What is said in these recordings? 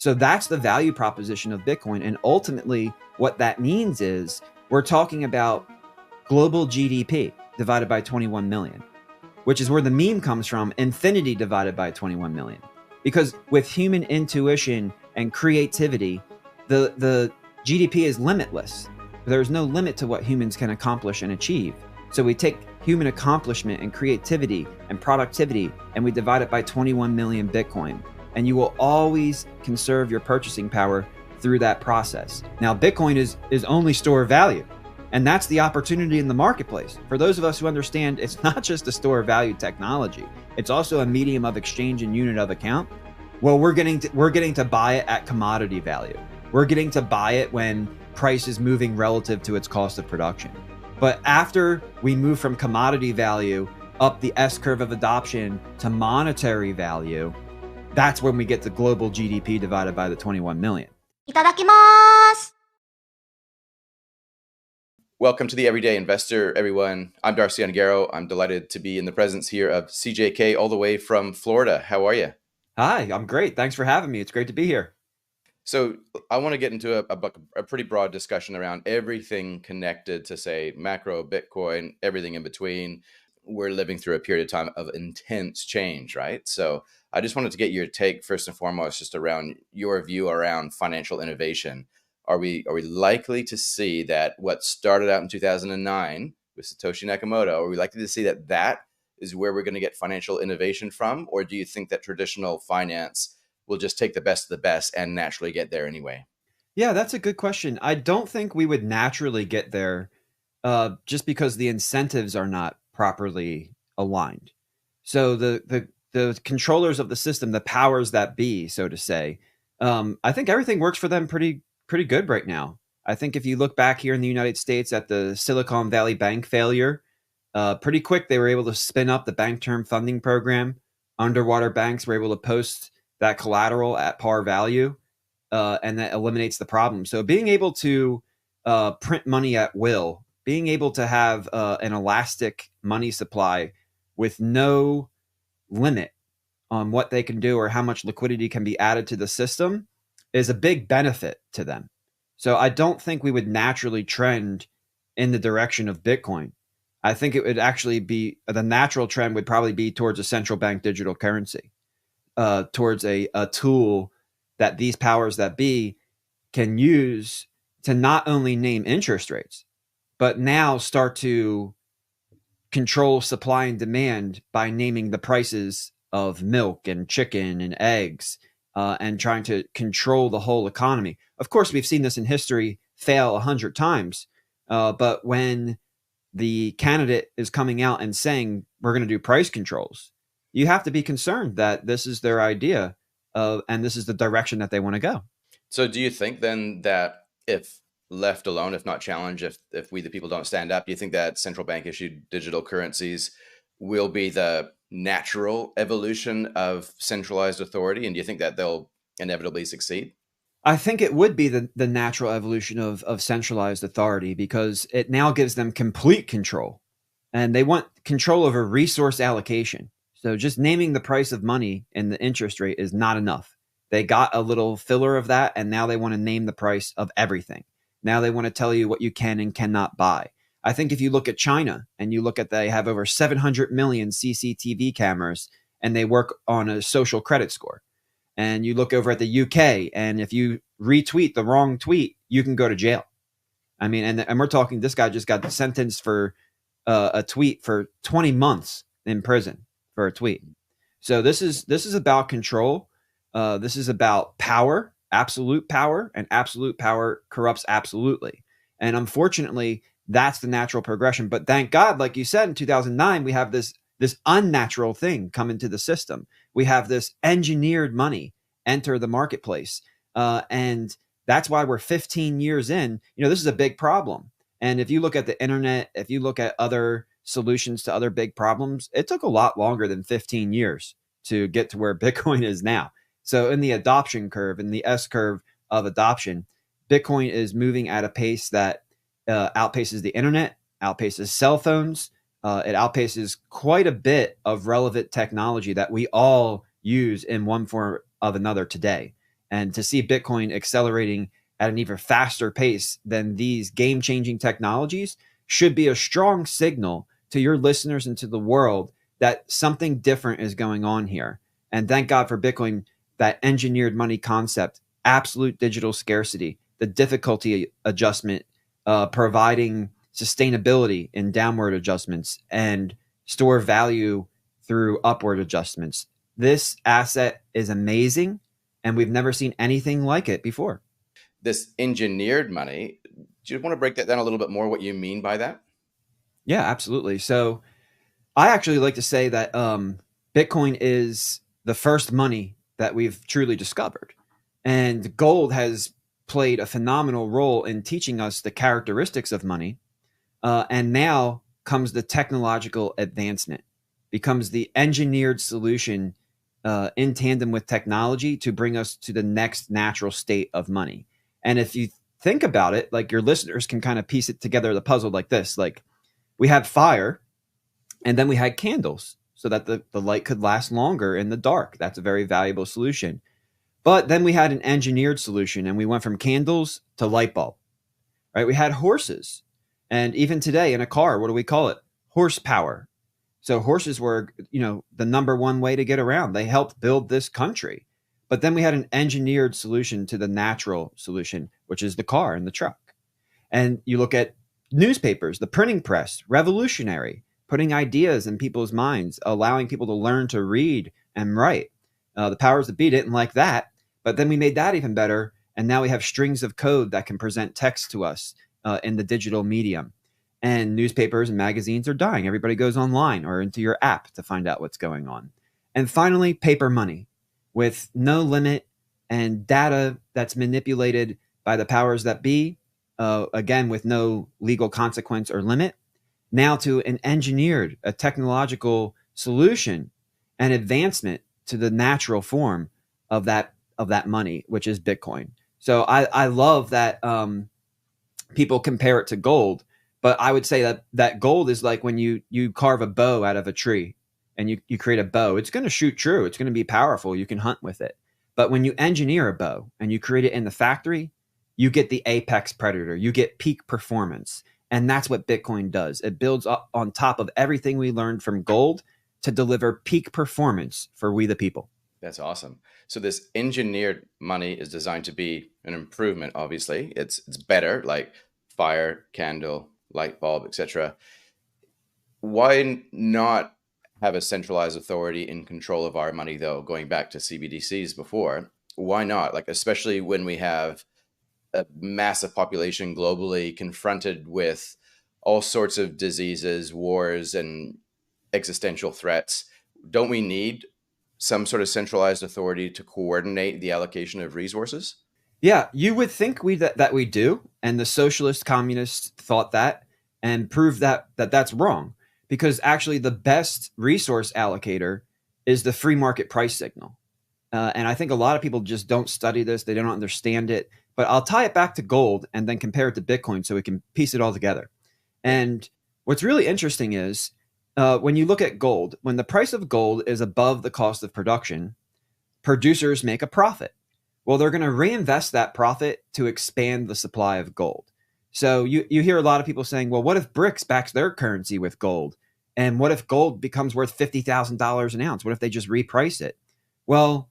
So that's the value proposition of Bitcoin. And ultimately, what that means is we're talking about global GDP divided by 21 million, which is where the meme comes from, infinity divided by 21 million. Because with human intuition and creativity, the GDP is limitless. There's no limit to what humans can accomplish and achieve. So we take human accomplishment and creativity and productivity and we divide it by 21 million Bitcoin. And you will always conserve your purchasing power through that process. Now, Bitcoin is only store of value. And that's the opportunity in the marketplace. For those of us who understand it's not just a store of value technology, it's also a medium of exchange and unit of account. Well, we're getting to buy it at commodity value. We're getting to buy it when price is moving relative to its cost of production. But after we move from commodity value up the S-curve of adoption to monetary value, that's when we get to global GDP divided by the 21 million. Itadakimasu. Welcome to the Everyday Investor, everyone. I'm Darcy Ungaro. I'm delighted to be in the presence here of CJK all the way from Florida. How are you? Hi, I'm great. Thanks for having me. It's great to be here. So I want to get into a pretty broad discussion around everything connected to, say, macro, Bitcoin, everything in between. We're living through a period of time of intense change, right? So I just wanted to get your take first and foremost, just around your view around financial innovation. Are we likely to see that what started out in 2009 with Satoshi Nakamoto, are we likely to see that is where we're going to get financial innovation from? Or do you think that traditional finance will just take the best of the best and naturally get there anyway? Yeah, that's a good question. I don't think we would naturally get there just because the incentives are not properly aligned. So the controllers of the system, the powers that be, so to say, I think everything works for them pretty good right now. I think if you look back here in the United States at the Silicon Valley Bank failure, pretty quick they were able to spin up the bank term funding program. Underwater banks were able to post that collateral at par value, and that eliminates the problem. So being able to print money at will, being able to have an elastic money supply with no limit on what they can do or how much liquidity can be added to the system is a big benefit to them. So I don't think we would naturally trend in the direction of Bitcoin. I think it would actually be, the natural trend would probably be towards a central bank digital currency, towards a tool that these powers that be can use to not only name interest rates, but now start to control supply and demand by naming the prices of milk and chicken and eggs, and trying to control the whole economy. Of course, we've seen this in history fail 100 times. But when the candidate is coming out and saying, we're going to do price controls, you have to be concerned that this is their idea and this is the direction that they want to go. So do you think then that if left alone, if not challenged, if we the people don't stand up, do you think that central bank issued digital currencies will be the natural evolution of centralized authority? And do you think that they'll inevitably succeed? I think it would be the natural evolution of centralized authority because it now gives them complete control, and they want control over resource allocation. So just naming the price of money and the interest rate is not enough. They got a little filler of that, and now they want to name the price of everything. Now they want to tell you what you can and cannot buy. I think if you look at China and you look at they have over 700 million CCTV cameras and they work on a social credit score. And you look over at the UK and if you retweet the wrong tweet, you can go to jail. I mean, and we're talking, this guy just got sentenced for a tweet for 20 months in prison for a tweet. So this is about control. This is about power, absolute power, and absolute power corrupts absolutely. And unfortunately, that's the natural progression. But thank God, like you said, in 2009, we have this unnatural thing come into the system. We have this engineered money enter the marketplace. And that's why we're 15 years in. You know, this is a big problem. And if you look at the internet, if you look at other solutions to other big problems, it took a lot longer than 15 years to get to where Bitcoin is now. So in the adoption curve, in the S curve of adoption, Bitcoin is moving at a pace that outpaces the internet, outpaces cell phones. It outpaces quite a bit of relevant technology that we all use in one form of another today. And to see Bitcoin accelerating at an even faster pace than these game-changing technologies should be a strong signal to your listeners and to the world that something different is going on here. And thank God for Bitcoin, that engineered money concept, absolute digital scarcity, the difficulty adjustment, providing sustainability in downward adjustments, and store value through upward adjustments. This asset is amazing, and we've never seen anything like it before. This engineered money, do you want to break that down a little bit more, what you mean by that? Yeah, absolutely. So I actually like to say that Bitcoin is the first money that we've truly discovered. And gold has played a phenomenal role in teaching us the characteristics of money. And now comes the technological advancement, becomes the engineered solution in tandem with technology to bring us to the next natural state of money. And if you think about it, like your listeners can kind of piece it together, the puzzle like this, like we had fire and then we had candles so that the light could last longer in the dark. That's a very valuable solution. But then we had an engineered solution and we went from candles to light bulb, right? We had horses. And even today in a car, what do we call it? Horsepower. So horses were, the number one way to get around. They helped build this country. But then we had an engineered solution to the natural solution, which is the car and the truck. And you look at newspapers, the printing press, revolutionary, putting ideas in people's minds, allowing people to learn to read and write. The powers that be didn't like that, but then we made that even better. And now we have strings of code that can present text to us in the digital medium. And newspapers and magazines are dying. Everybody goes online or into your app to find out what's going on. And finally, paper money with no limit and data that's manipulated by the powers that be, again, with no legal consequence or limit, now to an engineered, a technological solution and advancement to the natural form of that money, which is Bitcoin. So I love that people compare it to gold, but I would say that gold is like when you carve a bow out of a tree and you create a bow. It's going to shoot true. It's going to be powerful. You can hunt with it. But when you engineer a bow and you create it in the factory, you get the apex predator. You get peak performance. And that's what Bitcoin does. It builds up on top of everything we learned from gold to deliver peak performance for we the people. That's awesome. So this engineered money is designed to be an improvement. Obviously, it's better, like fire, candle, light bulb, etc. Why not have a centralized authority in control of our money, though? Going back to CBDCs before, why not? Like, especially when we have a massive population globally confronted with all sorts of diseases, wars, and existential threats. Don't we need some sort of centralized authority to coordinate the allocation of resources? Yeah, you would think that we do, and the socialist communists thought that and proved that's wrong, because actually the best resource allocator is the free market price signal. And I think a lot of people just don't study this. They don't understand it. But I'll tie it back to gold and then compare it to Bitcoin so we can piece it all together. And what's really interesting is when you look at gold, when the price of gold is above the cost of production, producers make a profit. Well, they're going to reinvest that profit to expand the supply of gold. So you hear a lot of people saying, well, what if BRICS backs their currency with gold? And what if gold becomes worth $50,000 an ounce? What if they just reprice it? Well,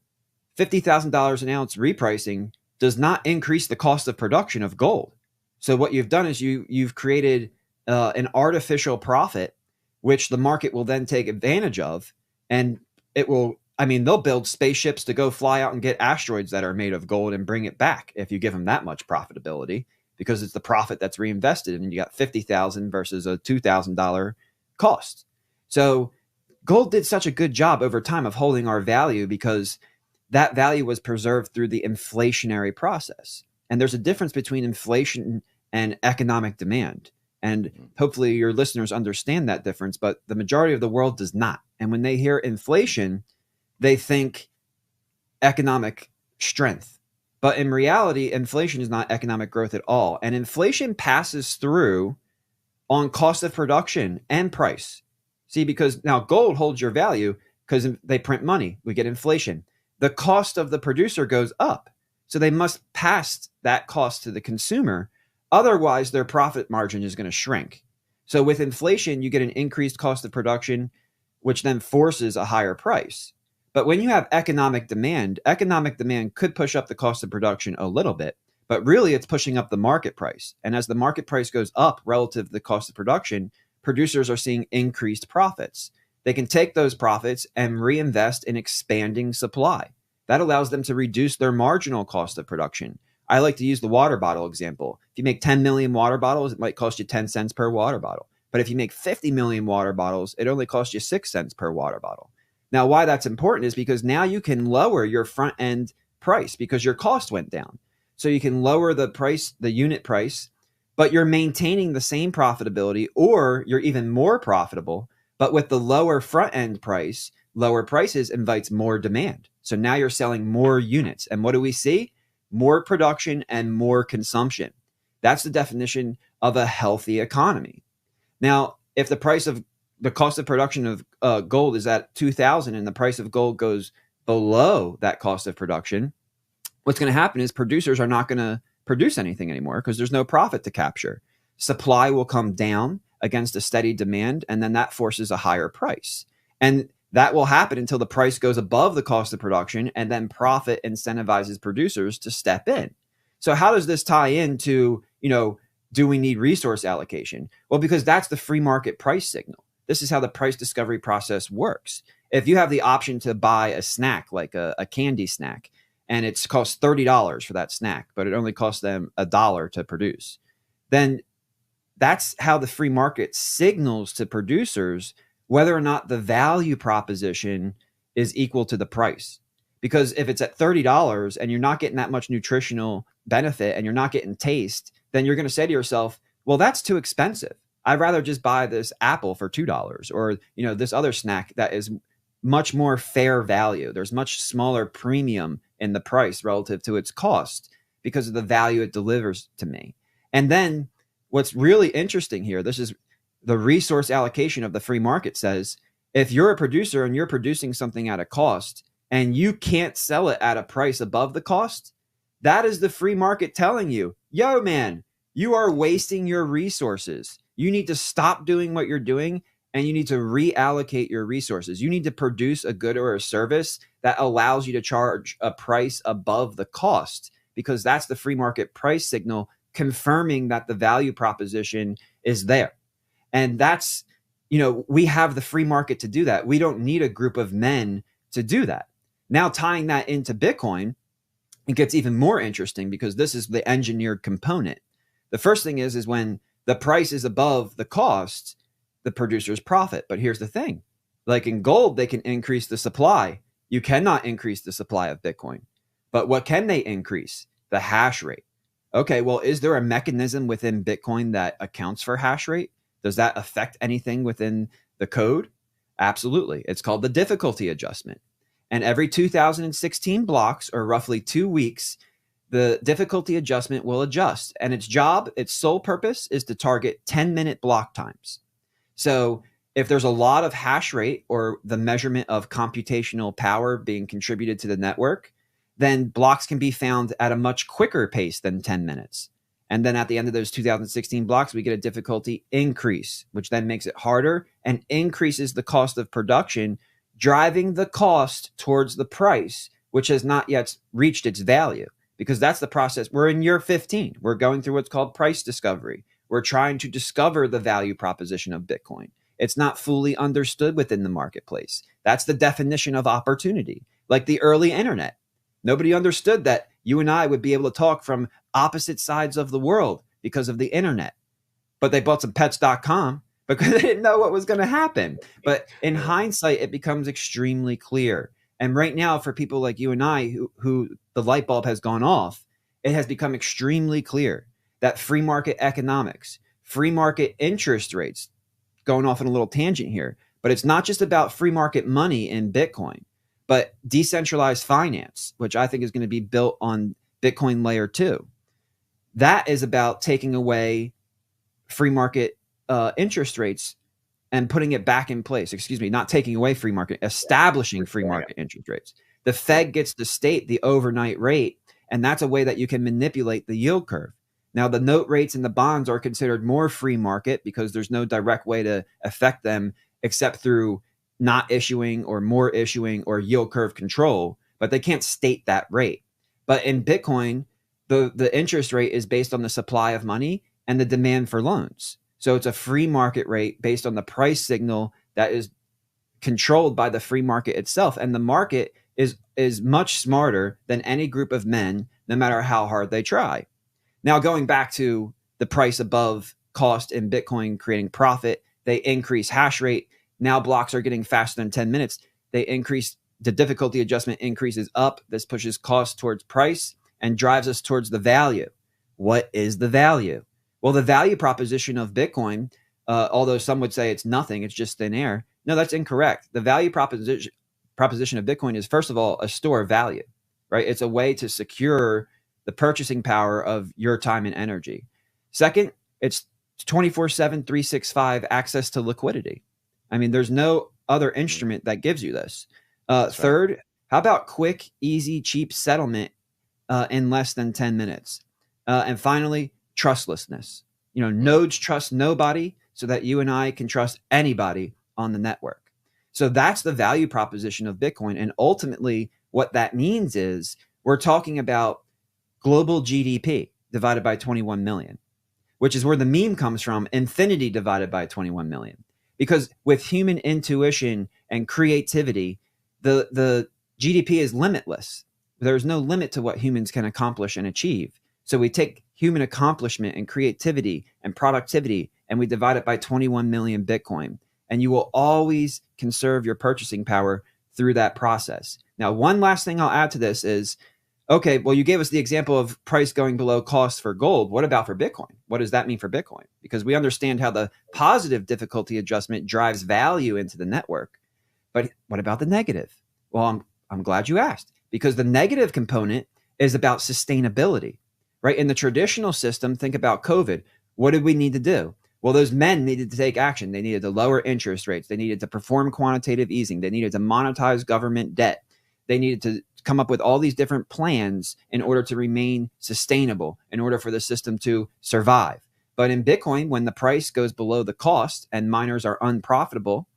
$50,000 an ounce repricing does not increase the cost of production of gold. So what you've done is you've created an artificial profit, which the market will then take advantage of. And it will, they'll build spaceships to go fly out and get asteroids that are made of gold and bring it back if you give them that much profitability, because it's the profit that's reinvested. And you got $50,000 versus a $2,000 cost. So gold did such a good job over time of holding our value because that value was preserved through the inflationary process. And there's a difference between inflation and economic demand. And hopefully your listeners understand that difference, but the majority of the world does not. And when they hear inflation, they think economic strength. But in reality, inflation is not economic growth at all. And inflation passes through on cost of production and price. See, because now gold holds your value because they print money. We get inflation. The cost of the producer goes up. So they must pass that cost to the consumer. Otherwise, their profit margin is going to shrink. So with inflation, you get an increased cost of production, which then forces a higher price. But when you have economic demand could push up the cost of production a little bit, but really it's pushing up the market price. And as the market price goes up relative to the cost of production, producers are seeing increased profits. They can take those profits and reinvest in expanding supply. That allows them to reduce their marginal cost of production. I like to use the water bottle example. If you make 10 million water bottles, it might cost you 10 cents per water bottle. But if you make 50 million water bottles, it only costs you 6 cents per water bottle. Now, why that's important is because now you can lower your front end price because your cost went down. So you can lower the price, the unit price, but you're maintaining the same profitability, or you're even more profitable. But with the lower front end price, lower prices invites more demand. So now you're selling more units. And what do we see? More production and more consumption. That's the definition of a healthy economy. Now, if the cost of production of gold is at 2,000 and the price of gold goes below that cost of production, what's going to happen is producers are not going to produce anything anymore because there's no profit to capture. Supply will come down against a steady demand, and then that forces a higher price. And that will happen until the price goes above the cost of production, and then profit incentivizes producers to step in. So how does this tie into, do we need resource allocation? Well, because that's the free market price signal. This is how the price discovery process works. If you have the option to buy a snack, like a candy snack, and it's costs $30 for that snack, but it only costs them $1 to produce, then that's how the free market signals to producers whether or not the value proposition is equal to the price. Because if it's at $30 and you're not getting that much nutritional benefit and you're not getting taste, then you're going to say to yourself, well, that's too expensive. I'd rather just buy this apple for $2, or, this other snack that is much more fair value. There's much smaller premium in the price relative to its cost because of the value it delivers to me. And then what's really interesting here, this is the resource allocation of the free market, says, if you're a producer and you're producing something at a cost and you can't sell it at a price above the cost, that is the free market telling you, yo, man, you are wasting your resources. You need to stop doing what you're doing, and you need to reallocate your resources. You need to produce a good or a service that allows you to charge a price above the cost, because that's the free market price signal confirming that the value proposition is there. And that's, we have the free market to do that. We don't need a group of men to do that. Now, tying that into Bitcoin, it gets even more interesting because this is the engineered component. The first thing is when the price is above the cost, the producers profit. But here's the thing. Like in gold, they can increase the supply. You cannot increase the supply of Bitcoin. But what can they increase? The hash rate. Okay, well, is there a mechanism within Bitcoin that accounts for hash rate? Does that affect anything within the code? Absolutely. It's called the difficulty adjustment. And every 2016 blocks, or roughly 2 weeks, the difficulty adjustment will adjust. And its sole purpose is to target 10-minute block times. So if there's a lot of hash rate, or the measurement of computational power being contributed to the network, then blocks can be found at a much quicker pace than 10 minutes. And then at the end of those 2016 blocks, we get a difficulty increase, which then makes it harder and increases the cost of production, driving the cost towards the price, which has not yet reached its value, because that's the process. We're in year 15. We're going through what's called price discovery. We're trying to discover the value proposition of Bitcoin. It's not fully understood within the marketplace. That's the definition of opportunity. Like the early internet. Nobody understood that you and I would be able to talk from opposite sides of the world because of the internet. But they bought some pets.com because they didn't know what was going to happen. But in hindsight, it becomes extremely clear. And right now, for people like you and I, who the light bulb has gone off, it has become extremely clear that free market economics, free market interest rates, going off on a little tangent here, but it's not just about free market money in Bitcoin, but decentralized finance, which I think is going to be built on Bitcoin layer 2. That is about taking away free market interest rates and putting it back in place. Excuse me, not taking away free market, establishing free market interest rates. The Fed gets to state the overnight rate, And that's a way that you can manipulate the yield curve. Now, the note rates and the bonds are considered more free market because there's no direct way to affect them except through not issuing or more issuing or yield curve control, but they can't state that rate. But in Bitcoin, the interest rate is based on the supply of money and the demand for loans. So it's a free market rate based on the price signal that is controlled by the free market itself. And the market is much smarter than any group of men, no matter how hard they try. Now, going back to the price above cost in Bitcoin creating profit, they increase hash rate. Now blocks are getting faster than 10 minutes. They increase the difficulty adjustment increases up. This pushes cost towards price and drives us towards the value. What is the value? Well, the value proposition of Bitcoin, although some would say it's nothing, it's just thin air. No, that's incorrect. The value proposition of Bitcoin is, first of all, a store of value, right? It's a way to secure the purchasing power of your time and energy. Second, it's 24/7, 365 access to liquidity. I mean, there's no other instrument that gives you this. Third, right. How about quick, easy, cheap settlement in less than 10 minutes? And finally, trustlessness. Nodes trust nobody so that you and I can trust anybody on the network. So that's the value proposition of Bitcoin. And ultimately, what that means is we're talking about global GDP divided by 21 million, which is where the meme comes from, infinity divided by 21 million. Because with human intuition and creativity, the GDP is limitless. There's no limit to what humans can accomplish and achieve. So we take human accomplishment and creativity and productivity and we divide it by 21 million Bitcoin. And you will always conserve your purchasing power through that process. Now, one last thing I'll add to this is, okay, well, you gave us the example of price going below cost for gold. What about for Bitcoin? What does that mean for Bitcoin? Because we understand how the positive difficulty adjustment drives value into the network. But what about the negative? Well, I'm glad you asked, because the negative component is about sustainability, right? In the traditional system, think about COVID. What did we need to do? Well, those men needed to take action. They needed to lower interest rates. They needed to perform quantitative easing. They needed to monetize government debt. They needed to come up with all these different plans in order to remain sustainable, in order for the system to survive. But in Bitcoin, when the price goes below the cost and miners are unprofitable,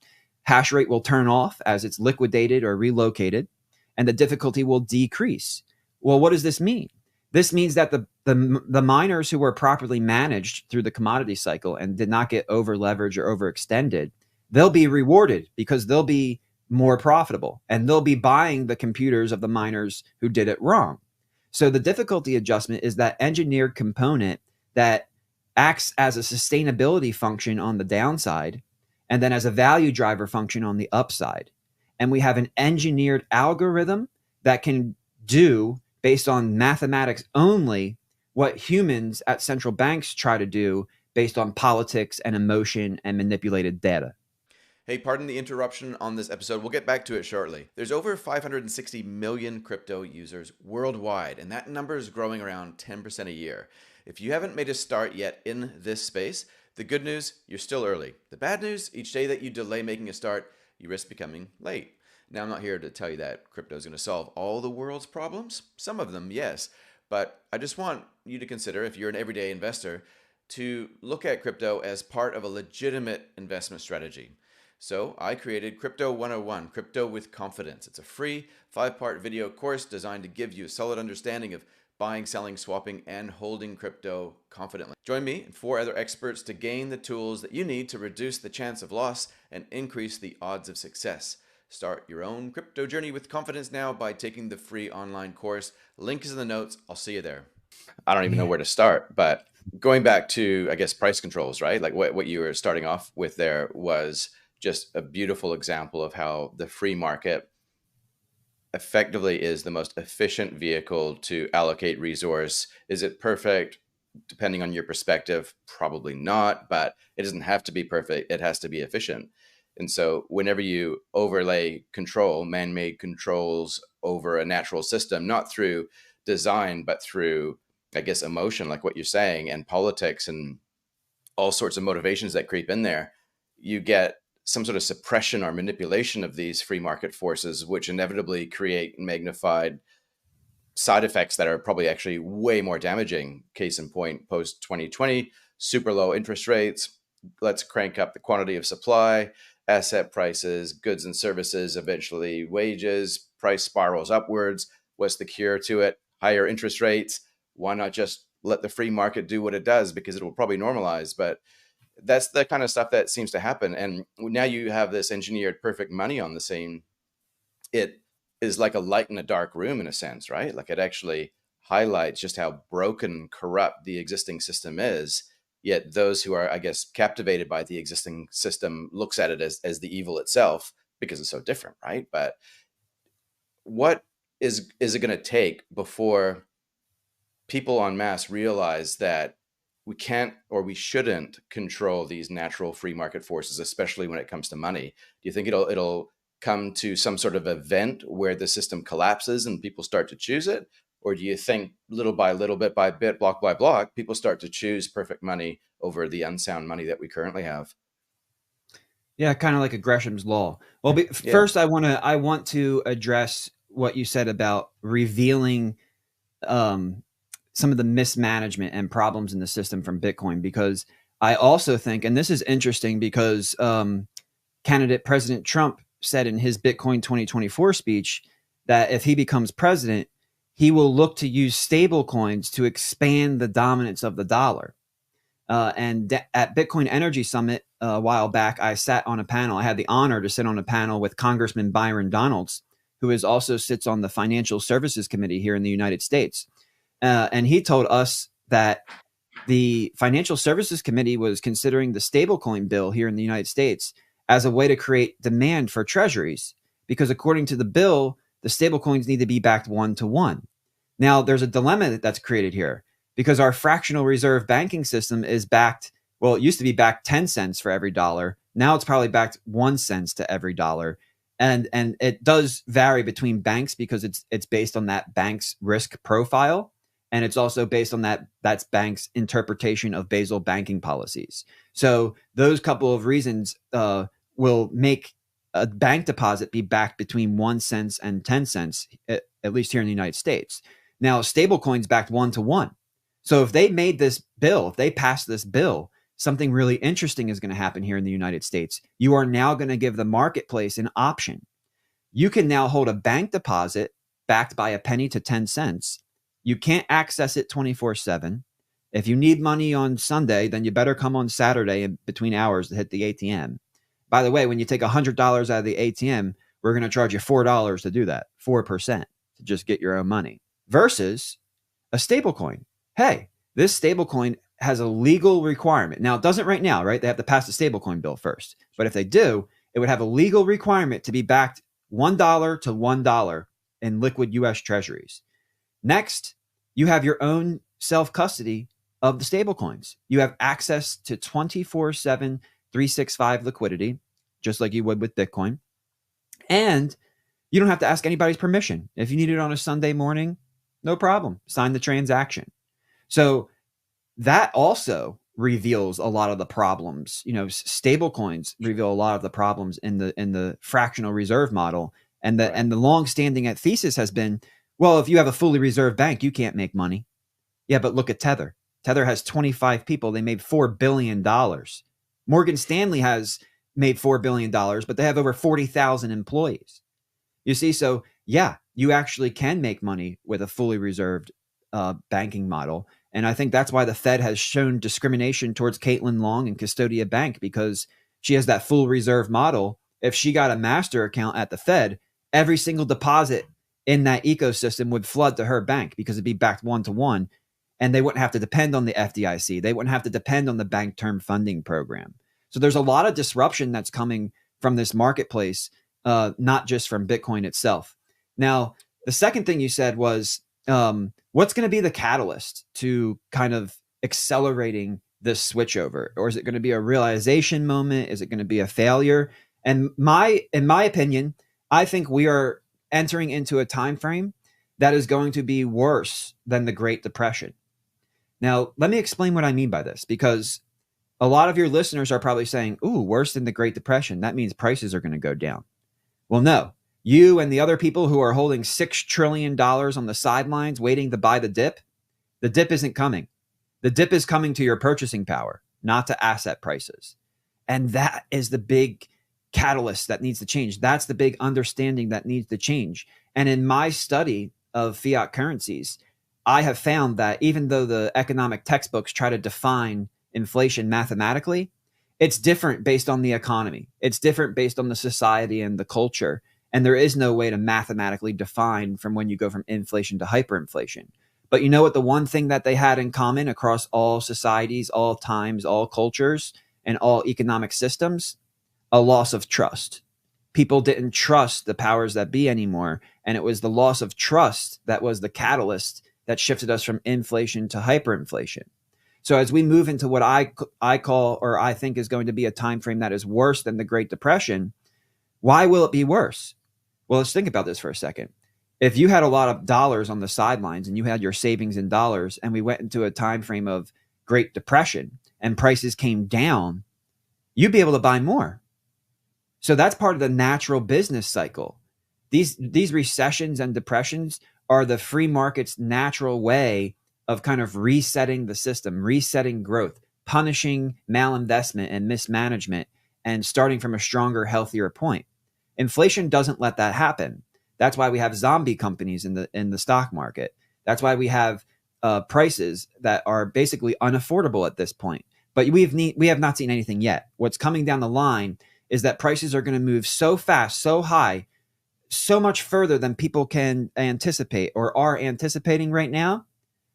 hash rate will turn off as it's liquidated or relocated, and the difficulty will decrease. Well, what does this mean? This means that the miners who were properly managed through the commodity cycle and did not get over leveraged or overextended, they'll be rewarded because they'll be more profitable and they'll be buying the computers of the miners who did it wrong. So the difficulty adjustment is that engineered component that acts as a sustainability function on the downside and then as a value driver function on the upside. And we have an engineered algorithm that can do, based on mathematics only, what humans at central banks try to do based on politics and emotion and manipulated data. Hey, pardon the interruption on this episode. We'll get back to it shortly. There's over 560 million crypto users worldwide, and that number is growing around 10% a year. If you haven't made a start yet in this space, the good news, you're still early. The bad news, each day that you delay making a start, you risk becoming late. Now, I'm not here to tell you that crypto is going to solve all the world's problems. Some of them, yes. But I just want you to consider, if you're an everyday investor, to look at crypto as part of a legitimate investment strategy. So I created Crypto 101, Crypto with Confidence. It's a free 5-part video course designed to give you a solid understanding of buying, selling, swapping, and holding crypto confidently. Join me and 4 other experts to gain the tools that you need to reduce the chance of loss and increase the odds of success. Start your own crypto journey with confidence now by taking the free online course. Link is in the notes. I'll see you there. I don't even know where to start, but going back to, I guess, price controls, right? Like what you were starting off with there was just a beautiful example of how the free market effectively is the most efficient vehicle to allocate resource. Is it perfect? Depending on your perspective, probably not, but it doesn't have to be perfect. It has to be efficient. And so whenever you overlay control, man-made controls over a natural system, not through design, but through, I guess, emotion, like what you're saying, and politics and all sorts of motivations that creep in there, you get some sort of suppression or manipulation of these free market forces, which inevitably create magnified side effects that are probably actually way more damaging. Case in point, post 2020, super low interest rates. Let's crank up the quantity of supply, asset prices, goods and services, eventually wages, price spirals upwards. What's the cure to it? Higher interest rates. Why not just let the free market do what it does? Because it will probably normalize. But that's the kind of stuff that seems to happen. And now you have this engineered perfect money on the scene. It is like a light in a dark room in a sense, right? Like it actually highlights just how broken, corrupt the existing system is. Yet those who are, I guess, captivated by the existing system looks at it as the evil itself because it's so different, right? But what is it going to take before people en masse realize that we can't or we shouldn't control these natural free market forces, especially when it comes to money? Do you think it'll come to some sort of event where the system collapses and people start to choose it? Or do you think little by little, bit by bit, block by block, people start to choose perfect money over the unsound money that we currently have? Yeah, kind of like a Gresham's law. Well, Yeah. first I want to address what you said about revealing um, some of the mismanagement and problems in the system from Bitcoin, because I also think, and this is interesting because candidate President Trump said in his Bitcoin 2024 speech that if he becomes president, he will look to use stable coins to expand the dominance of the dollar. At Bitcoin Energy Summit a while back, I sat on a panel. I had the honor to sit on a panel with Congressman Byron Donalds, who also sits on the Financial Services Committee here in the United States. And he told us that the Financial Services Committee was considering the stablecoin bill here in the United States as a way to create demand for treasuries, because according to the bill, the stablecoins need to be backed 1-to-1. Now, there's a dilemma that's created here because our fractional reserve banking system is backed. Well, it used to be backed 10 cents for every dollar. Now it's probably backed 1 cent to every dollar. And it does vary between banks because it's based on that bank's risk profile. And it's also based on that's bank's interpretation of Basel banking policies. So those couple of reasons will make a bank deposit be backed between 1 cent and 10 cents, at least here in the United States. Now, stablecoins backed 1-to-1. So if they made this bill, if they passed this bill, something really interesting is going to happen here in the United States. You are now going to give the marketplace an option. You can now hold a bank deposit backed by a penny to 10 cents. You can't access it 24/7. If you need money on Sunday, then you better come on Saturday in between hours to hit the ATM. By the way, when you take $100 out of the ATM, we're going to charge you $4 to do that, 4% to just get your own money. Versus a stablecoin. Hey, this stablecoin has a legal requirement. Now, it doesn't right now, right? They have to pass the stablecoin bill first. But if they do, it would have a legal requirement to be backed $1 to $1 in liquid US treasuries. Next, you have your own self-custody of the stablecoins. You have access to 24/7, 365 liquidity, just like you would with Bitcoin. And you don't have to ask anybody's permission. If you need it on a Sunday morning, no problem. Sign the transaction. So that also reveals a lot of the problems. Stable coins reveal a lot of the problems in the fractional reserve model. And the long-standing thesis has been, well, if you have a fully reserved bank, you can't make money. Yeah, but look at Tether. Tether has 25 people. They made $4 billion. Morgan Stanley has made $4 billion, but they have over 40,000 employees. You see, so yeah, you actually can make money with a fully reserved banking model. And I think that's why the Fed has shown discrimination towards Caitlin Long and Custodia Bank, because she has that full reserve model. If she got a master account at the Fed, every single deposit in that ecosystem would flood to her bank because it'd be backed 1-to-1. And they wouldn't have to depend on the FDIC. They wouldn't have to depend on the bank term funding program. So there's a lot of disruption that's coming from this marketplace, not just from Bitcoin itself. Now, the second thing you said was, what's going to be the catalyst to kind of accelerating this switchover? Or is it going to be a realization moment? Is it going to be a failure? And in my opinion, I think we are entering into a time frame that is going to be worse than the Great Depression. Now, let me explain what I mean by this, because a lot of your listeners are probably saying, ooh, worse than the Great Depression. That means prices are going to go down. Well, no, You and the other people who are holding $6 trillion on the sidelines waiting to buy the dip isn't coming. The dip is coming to your purchasing power, not to asset prices. And that is the big catalyst that needs to change. That's the big understanding that needs to change. And in my study of fiat currencies, I have found that even though the economic textbooks try to define inflation mathematically, it's different based on the economy. It's different based on the society and the culture. And there is no way to mathematically define from when you go from inflation to hyperinflation. But you know what? The one thing that they had in common across all societies, all times, all cultures, and all economic systems, a loss of trust. People didn't trust the powers that be anymore. And it was the loss of trust that was the catalyst that shifted us from inflation to hyperinflation. So as we move into what I call, or I think is going to be a time frame that is worse than the Great Depression, why will it be worse? Well, let's think about this for a second. If you had a lot of dollars on the sidelines and you had your savings in dollars, and we went into a time frame of Great Depression and prices came down, you'd be able to buy more. So that's part of the natural business cycle. These recessions and depressions are the free market's natural way of kind of resetting the system, resetting growth, punishing malinvestment and mismanagement, and starting from a stronger, healthier point. Inflation doesn't let that happen. That's why we have zombie companies in the stock market. That's why we have prices that are basically unaffordable at this point. But we have not seen anything yet. What's coming down the line is that prices are going to move so fast, so high, so much further than people can anticipate or are anticipating right now,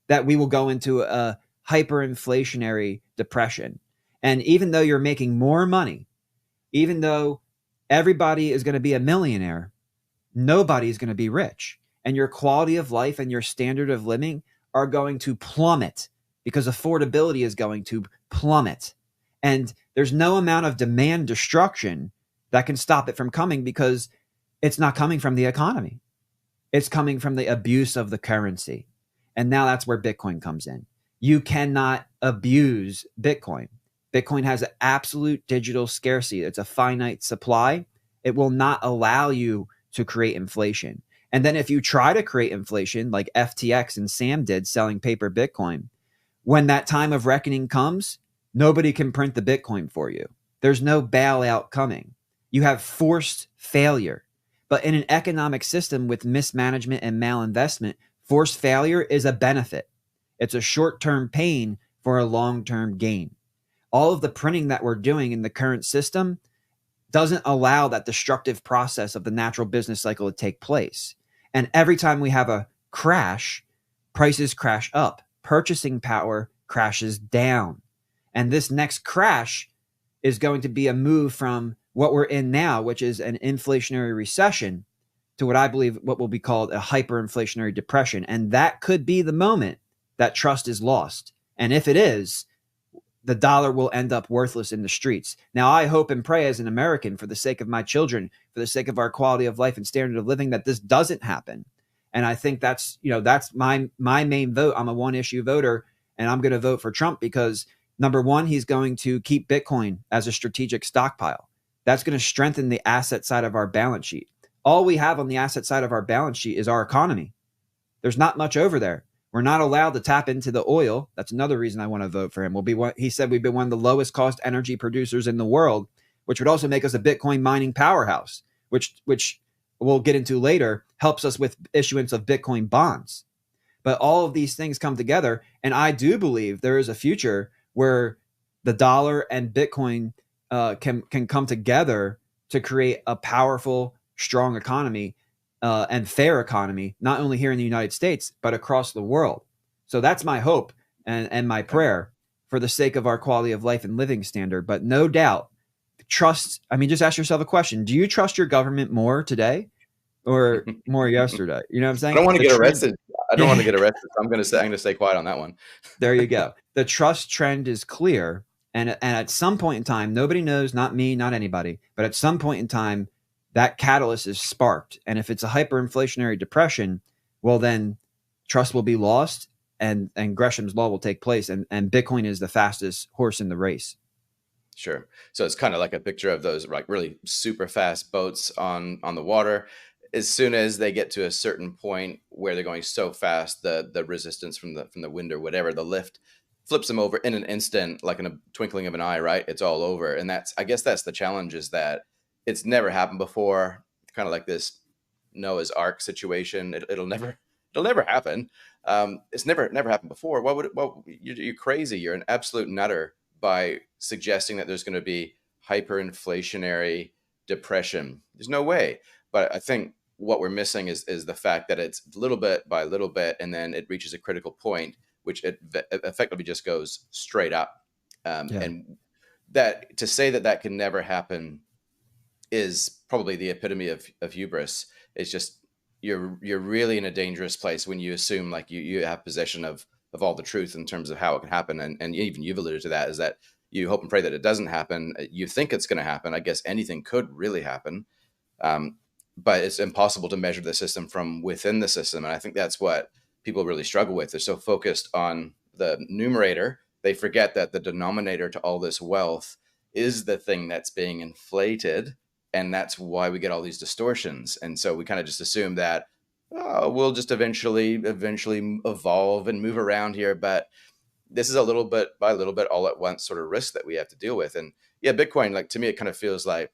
that we will go into a hyperinflationary depression. And even though you're making more money, even though everybody is going to be a millionaire, nobody is going to be rich. And your quality of life and your standard of living are going to plummet because affordability is going to plummet. And there's no amount of demand destruction that can stop it from coming, because it's not coming from the economy. It's coming from the abuse of the currency. And now that's where Bitcoin comes in. You cannot abuse Bitcoin. Bitcoin has an absolute digital scarcity. It's a finite supply. It will not allow you to create inflation. And then if you try to create inflation like FTX and Sam did selling paper Bitcoin, when that time of reckoning comes, nobody can print the Bitcoin for you. There's no bailout coming. You have forced failure. But in an economic system with mismanagement and malinvestment, forced failure is a benefit. It's a short-term pain for a long-term gain. All of the printing that we're doing in the current system doesn't allow that destructive process of the natural business cycle to take place. And every time we have a crash, prices crash up, purchasing power crashes down. And this next crash is going to be a move from what we're in now, which is an inflationary recession, to what I believe what will be called a hyperinflationary depression. And that could be the moment that trust is lost. And if it is, the dollar will end up worthless in the streets. Now, I hope and pray as an American, for the sake of my children, for the sake of our quality of life and standard of living, that this doesn't happen. And I think that's my main vote. I'm a one issue voter, and I'm going to vote for Trump because, number one, he's going to keep Bitcoin as a strategic stockpile. That's going to strengthen the asset side of our balance sheet. All we have on the asset side of our balance sheet is our economy. There's not much over there. We're not allowed to tap into the oil. That's another reason I want to vote for him. He said we've been one of the lowest cost energy producers in the world, which would also make us a Bitcoin mining powerhouse, which we'll get into later, helps us with issuance of Bitcoin bonds. But all of these things come together, and I do believe there is a future where the dollar and Bitcoin can come together to create a powerful, strong economy. And fair economy, not only here in the United States, but across the world. So that's my hope and my prayer for the sake of our quality of life and living standard. But no doubt, trust. I mean, just ask yourself a question. Do you trust your government more today or more yesterday? You know what I'm saying? I don't want to get arrested. I don't want to get arrested. So I'm going to stay quiet on that one. There you go. The trust trend is clear. And at some point in time, nobody knows, not me, not anybody, but at some point in time, that catalyst is sparked. And if it's a hyperinflationary depression, well, then trust will be lost and Gresham's law will take place. And Bitcoin is the fastest horse in the race. Sure. So it's kind of like a picture of those like really super fast boats on the water. as soon as they get to a certain point where they're going so fast, the resistance from the wind or whatever, the lift flips them over in an instant, like in a twinkling of an eye, right? It's all over. And that's, I guess that's the challenge, is that it's never happened before. Kind of like this Noah's Ark situation. It'll never happen. It's never happened before. Why would it? Well, you're crazy. You're an absolute nutter by suggesting that there's going to be hyperinflationary depression. There's no way. But I think what we're missing is the fact that it's little bit by little bit, and then it reaches a critical point, which it effectively just goes straight up. Yeah. And that, to say that that can never happen is probably the epitome of hubris. It's just, you're really in a dangerous place when you assume like you have possession of all the truth in terms of how it can happen. And even you've alluded to that, is that you hope and pray that it doesn't happen. You think it's going to happen. I guess anything could really happen. Um, but it's impossible to measure the system from within the system. And I think that's what people really struggle with. They're so focused on the numerator, they forget that the denominator to all this wealth is the thing that's being inflated. And that's why we get all these distortions. And so we kind of just assume that, oh, we'll just eventually evolve and move around here. But this is a little bit by little bit, all at once sort of risk that we have to deal with. And yeah, Bitcoin, like, to me, it kind of feels like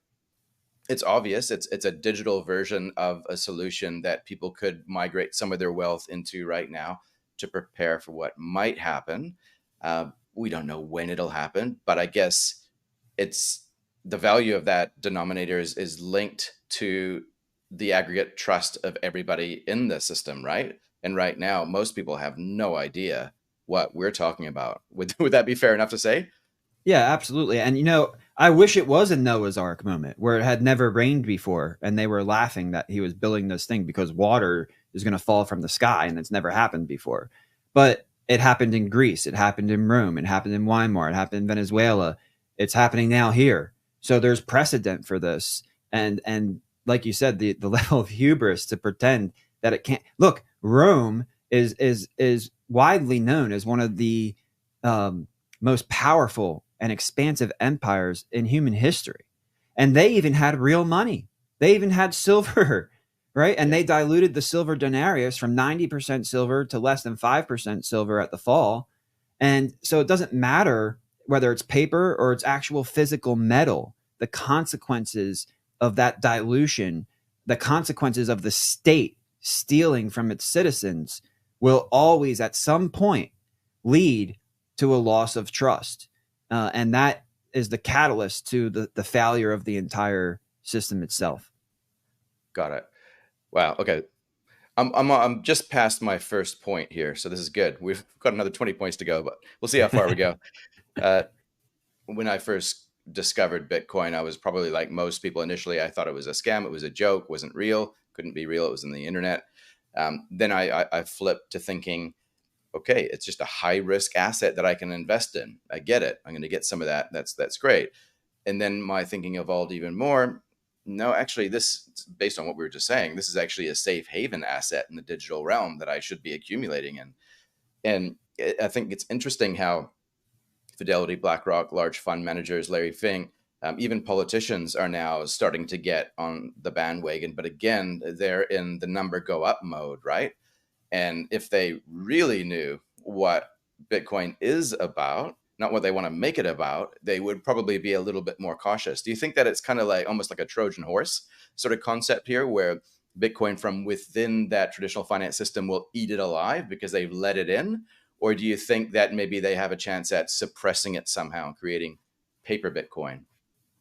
it's obvious. It's a digital version of a solution that people could migrate some of their wealth into right now to prepare for what might happen. We don't know when it'll happen, but I guess it's the value of that denominator is linked to the aggregate trust of everybody in the system, right? And right now, most people have no idea what we're talking about. Would that be fair enough to say? Yeah, absolutely. And I wish it was a Noah's Ark moment where it had never rained before and they were laughing that he was building this thing because water is going to fall from the sky and it's never happened before. But it happened in Greece, it happened in Rome, it happened in Weimar, it happened in Venezuela. It's happening now here. So there's precedent for this. And like you said, the level of hubris to pretend that it can't. Look, Rome is widely known as one of the most powerful and expansive empires in human history. And they even had real money. They even had silver, right? And Yeah. they diluted the silver denarius from 90% silver to less than 5% silver at the fall. And so it doesn't matter whether it's paper or it's actual physical metal, the consequences of that dilution, the consequences of the state stealing from its citizens will always at some point lead to a loss of trust. And that is the catalyst to the failure of the entire system itself. Got it. Wow. Okay. I'm just past my first point here, so this is good. We've got another 20 points to go, but we'll see how far we go. Uh, when I first discovered Bitcoin, I was probably like most people initially. I thought it was a scam. It was a joke. Wasn't real. Couldn't be real. It was in the internet. Then I flipped to thinking, okay, it's just a high risk asset that I can invest in. I get it. I'm going to get some of that. That's great. And then my thinking evolved even more. No, actually, this, based on what we were just saying, this is actually a safe haven asset in the digital realm that I should be accumulating in. And I think it's interesting how Fidelity, BlackRock, large fund managers, Larry Fink, even politicians are now starting to get on the bandwagon. But again, they're in the number go up mode, right? And if they really knew what Bitcoin is about, not what they want to make it about, they would probably be a little bit more cautious. Do you think that it's kind of like almost like a Trojan horse sort of concept here, where Bitcoin from within that traditional finance system will eat it alive because they've let it in? Or do you think that maybe they have a chance at suppressing it somehow, creating paper Bitcoin?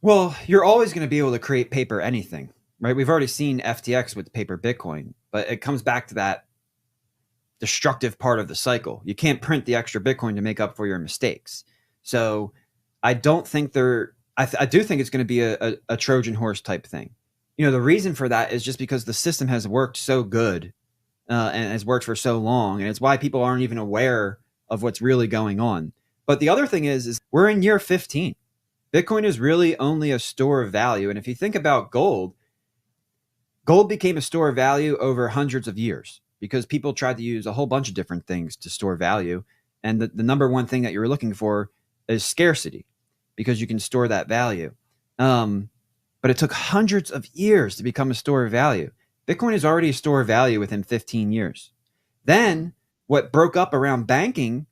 Well, you're always going to be able to create paper anything, right? We've already seen FTX with paper Bitcoin, but it comes back to that destructive part of the cycle. You can't print the extra Bitcoin to make up for your mistakes. So I don't think I do think it's going to be a Trojan horse type thing. The reason for that is just because the system has worked so good and has worked for so long. And it's why people aren't even aware of what's really going on. But the other thing is we're in year 15. Bitcoin is really only a store of value. And if you think about gold became a store of value over hundreds of years because people tried to use a whole bunch of different things to store value. And the number one thing that you're looking for is scarcity because you can store that value. But it took hundreds of years to become a store of value. Bitcoin is already a store of value within 15 years. Then what broke up around banking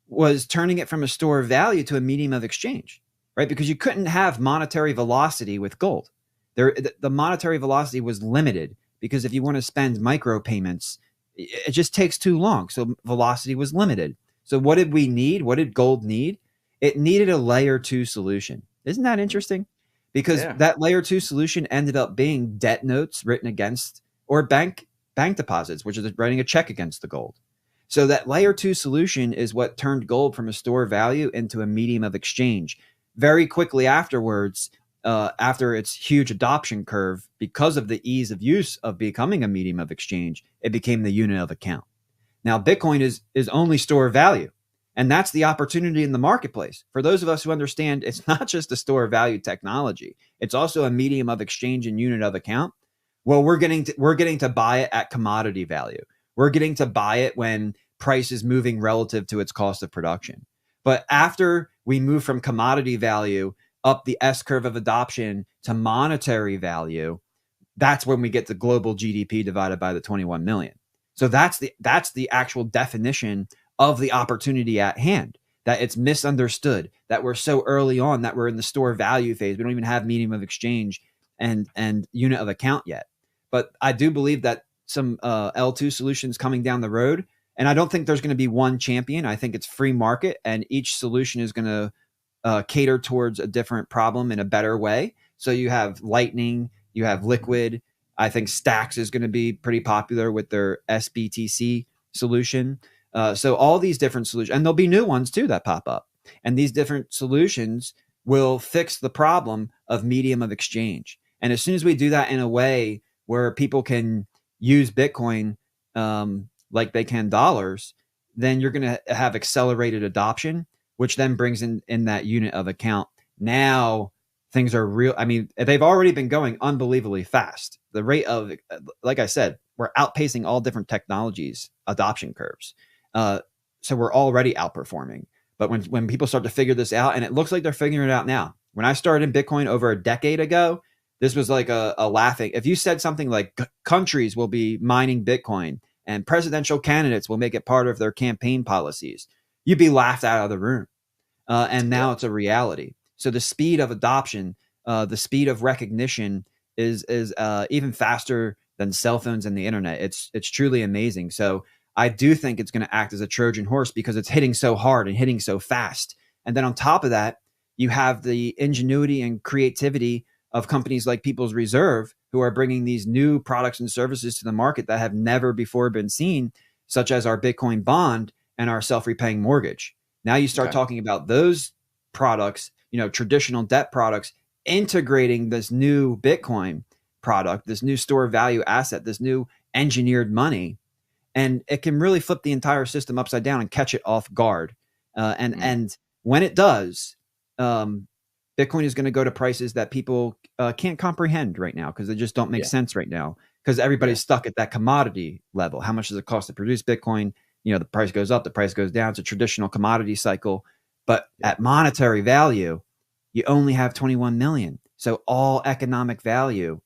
was turning it from a store of value to a medium of exchange, right? Because you couldn't have monetary velocity with gold. The monetary velocity was limited because if you want to spend micropayments, it just takes too long. So velocity was limited. So what did we need? What did gold need? It needed a layer two solution. Isn't that interesting? Because Yeah. that layer two solution ended up being debt notes written against or bank deposits, which is writing a check against the gold. So that layer two solution is what turned gold from a store of value into a medium of exchange. Very quickly afterwards, after its huge adoption curve, because of the ease of use of becoming a medium of exchange, it became the unit of account. Now, Bitcoin is only store of value. And that's the opportunity in the marketplace. For those of us who understand it's not just a store of value technology, it's also a medium of exchange and unit of account. Well, we're getting to buy it at commodity value. We're getting to buy it when price is moving relative to its cost of production. But after we move from commodity value up the S curve of adoption to monetary value, that's when we get the global GDP divided by the 21 million. So that's the actual definition of the opportunity at hand. That it's misunderstood, that we're so early on, that we're in the store value phase. We don't even have medium of exchange and unit of account yet. But I do believe that some L2 solutions coming down the road, and I don't think there's going to be one champion. I think it's free market, and each solution is going to cater towards a different problem in a better way. So you have Lightning, you have Liquid. I think Stacks is going to be pretty popular with their SBTC solution. So all these different solutions, and there'll be new ones too that pop up. And these different solutions will fix the problem of medium of exchange. And as soon as we do that in a way where people can use Bitcoin like they can dollars, then you're going to have accelerated adoption, which then brings in that unit of account. Now things are real. I mean, they've already been going unbelievably fast. The rate of, like I said, we're outpacing all different technologies adoption curves. So we're already outperforming. But when people start to figure this out, and it looks like they're figuring it out now. When I started in Bitcoin over a decade ago, this was like a laughing. If you said something like countries will be mining Bitcoin and presidential candidates will make it part of their campaign policies, you'd be laughed out of the room. And now it's a reality. So the speed of adoption, the speed of recognition is even faster than cell phones and the internet. It's truly amazing. So I do think it's going to act as a Trojan horse because it's hitting so hard and hitting so fast. And then on top of that, you have the ingenuity and creativity of companies like People's Reserve, who are bringing these new products and services to the market that have never before been seen, such as our Bitcoin bond and our self-repaying mortgage. Now you start talking about those products, traditional debt products, integrating this new Bitcoin product, this new store of value asset, this new engineered money. And it can really flip the entire system upside down and catch it off guard. And when it does, Bitcoin is going to go to prices that people can't comprehend right now because they just don't make sense right now because everybody's stuck at that commodity level. How much does it cost to produce Bitcoin? The price goes up, the price goes down. It's a traditional commodity cycle. But at monetary value, you only have 21 million. So all economic value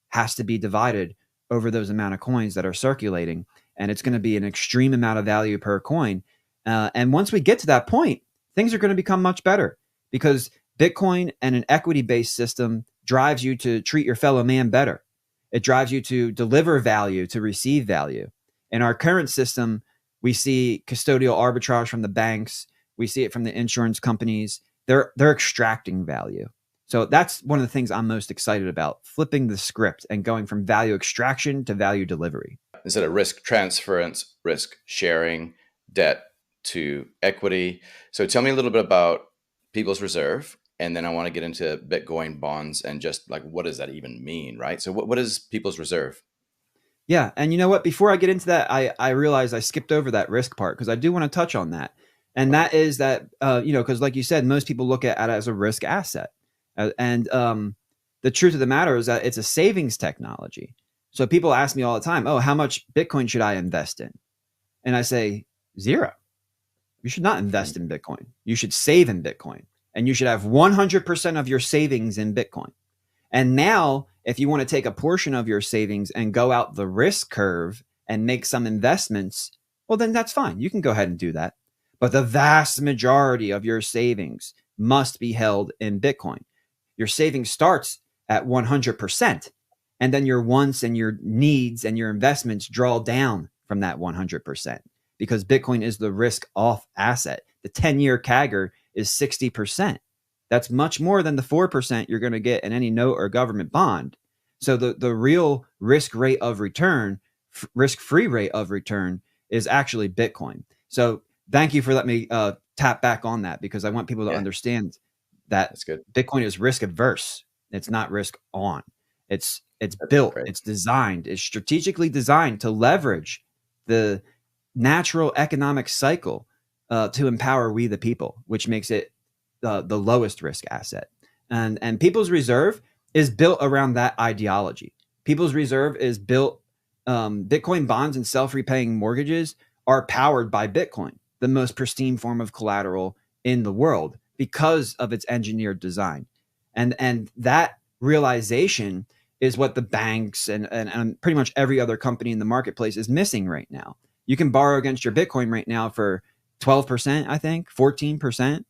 has to be divided over those amount of coins that are circulating. And it's going to be an extreme amount of value per coin. And once we get to that point, things are going to become much better because Bitcoin and an equity-based system drives you to treat your fellow man better. It drives you to deliver value, to receive value. In our current system, we see custodial arbitrage from the banks. We see it from the insurance companies. They're extracting value. So that's one of the things I'm most excited about, flipping the script and going from value extraction to value delivery. Instead of risk transference, risk sharing, debt to equity. So tell me a little bit about People's Reserve. And then I want to get into Bitcoin bonds and just like, what does that even mean, right? So what is People's Reserve? Yeah. And you know what? Before I get into that, I realized I skipped over that risk part because I do want to touch on that. And that is that, because like you said, most people look at it as a risk asset. And the truth of the matter is that it's a savings technology. So people ask me all the time, oh, how much Bitcoin should I invest in? And I say, zero. You should not invest in Bitcoin. You should save in Bitcoin. And you should have 100% of your savings in Bitcoin. And now If you want to take a portion of your savings and go out the risk curve and make some investments, well, then that's fine. You can go ahead and do that. But the vast majority of your savings must be held in Bitcoin. Your savings starts at 100%. And then your wants and your needs and your investments draw down from that 100% because Bitcoin is the risk off asset. The 10-year CAGR is 60%. That's much more than the 4% you're going to get in any note or government bond. So the real risk-free rate of return is actually Bitcoin. So thank you for letting me tap back on that, because I want people to understand that That's good. Bitcoin is risk adverse. It's not risk on. It's built, great. it's designed, it's strategically designed to leverage the natural economic cycle to empower we the people, which makes it the lowest risk asset. And People's Reserve is built around that ideology. People's Reserve is built, Bitcoin bonds and self-repaying mortgages are powered by Bitcoin, the most pristine form of collateral in the world, because of its engineered design. And that realization is what the banks and pretty much every other company in the marketplace is missing right now. You can borrow against your Bitcoin right now for 12%, I think, 14%.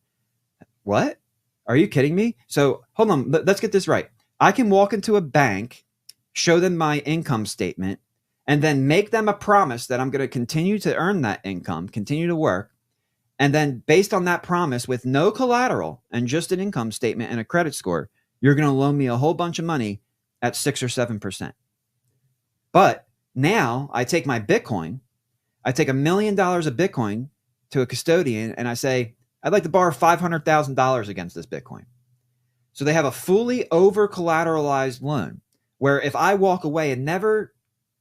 What? Are you kidding me? So hold on, let's get this right. I can walk into a bank, show them my income statement, and then make them a promise that I'm going to continue to earn that income, continue to work. And then based on that promise, with no collateral and just an income statement and a credit score, you're going to loan me a whole bunch of money at 6 or 7%. But now I take my Bitcoin, I take $1 million of Bitcoin to a custodian, and I say, I'd like to borrow $500,000 against this Bitcoin. So they have a fully over collateralized loan where if I walk away and never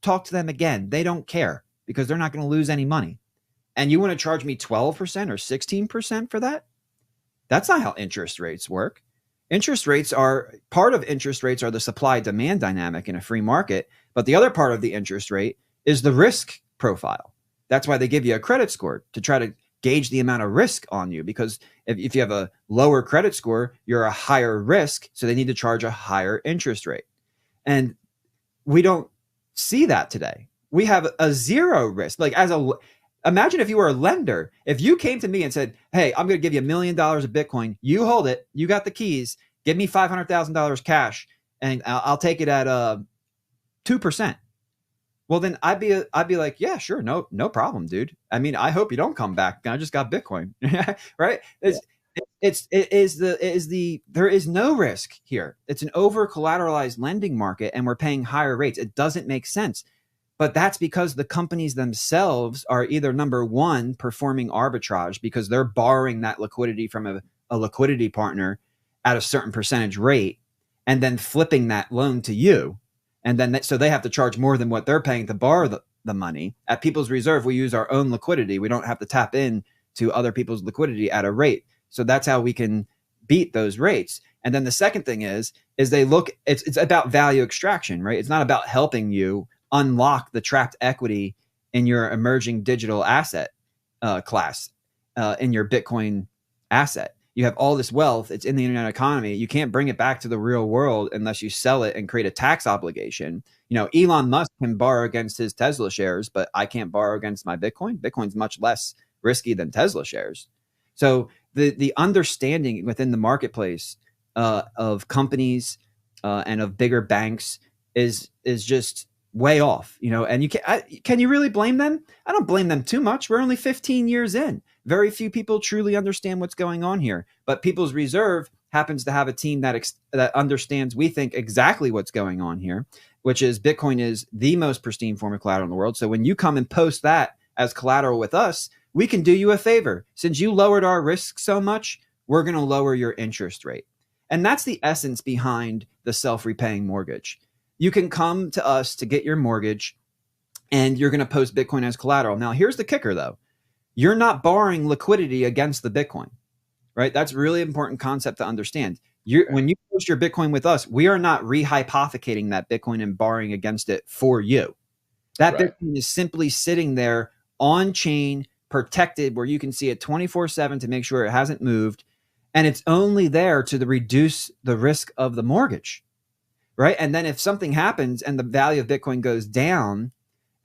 talk to them again, they don't care because they're not going to lose any money. And you want to charge me 12% or 16% for that? That's not how interest rates work. Part of interest rates are the supply demand dynamic in a free market, but the other part of the interest rate is the risk profile. That's why they give you a credit score, to try to gauge the amount of risk on you, because if you have a lower credit score, you're a higher risk, so they need to charge a higher interest rate. And we don't see that today. We have a zero risk. Imagine if you were a lender. If you came to me and said, hey, I'm going to give you $1 million of Bitcoin. You hold it. You got the keys. Give me $500,000 cash, and I'll take it at 2%. Well, then I'd be like, yeah, sure. No problem, dude. I mean, I hope you don't come back. I just got Bitcoin, right? There is no risk here. It's an over collateralized lending market, and we're paying higher rates. It doesn't make sense. But that's because the companies themselves are either, number one, performing arbitrage because they're borrowing that liquidity from a liquidity partner at a certain percentage rate and then flipping that loan to you. And then so they have to charge more than what they're paying to borrow the money. At People's Reserve, we use our own liquidity. We don't have to tap in to other people's liquidity at a rate. So that's how we can beat those rates. And then the second thing is it's about value extraction, right? It's not about helping you unlock the trapped equity in your emerging digital asset class, in your Bitcoin asset. You have all this wealth. It's in the internet economy. You can't bring it back to the real world unless you sell it and create a tax obligation. Elon Musk can borrow against his Tesla shares, but I can't borrow against my Bitcoin. Bitcoin's much less risky than Tesla shares. So the understanding within the marketplace of companies and of bigger banks is just way off, and can you really blame them? I don't blame them too much. We're only 15 years in. Very few people truly understand what's going on here, but People's Reserve happens to have a team that understands, we think, exactly what's going on here, which is Bitcoin is the most pristine form of collateral in the world. So when you come and post that as collateral with us, we can do you a favor. Since you lowered our risk so much, we're going to lower your interest rate. And that's the essence behind the self-repaying mortgage. You can come to us to get your mortgage, and you're going to post Bitcoin as collateral. Now, here's the kicker, though. You're not borrowing liquidity against the Bitcoin, right? That's a really important concept to understand. When you post your Bitcoin with us, we are not rehypothecating that Bitcoin and borrowing against it for you. That Bitcoin is simply sitting there on chain, protected, where you can see it 24/7 to make sure it hasn't moved. And it's only there to reduce the risk of the mortgage. right? And then if something happens and the value of Bitcoin goes down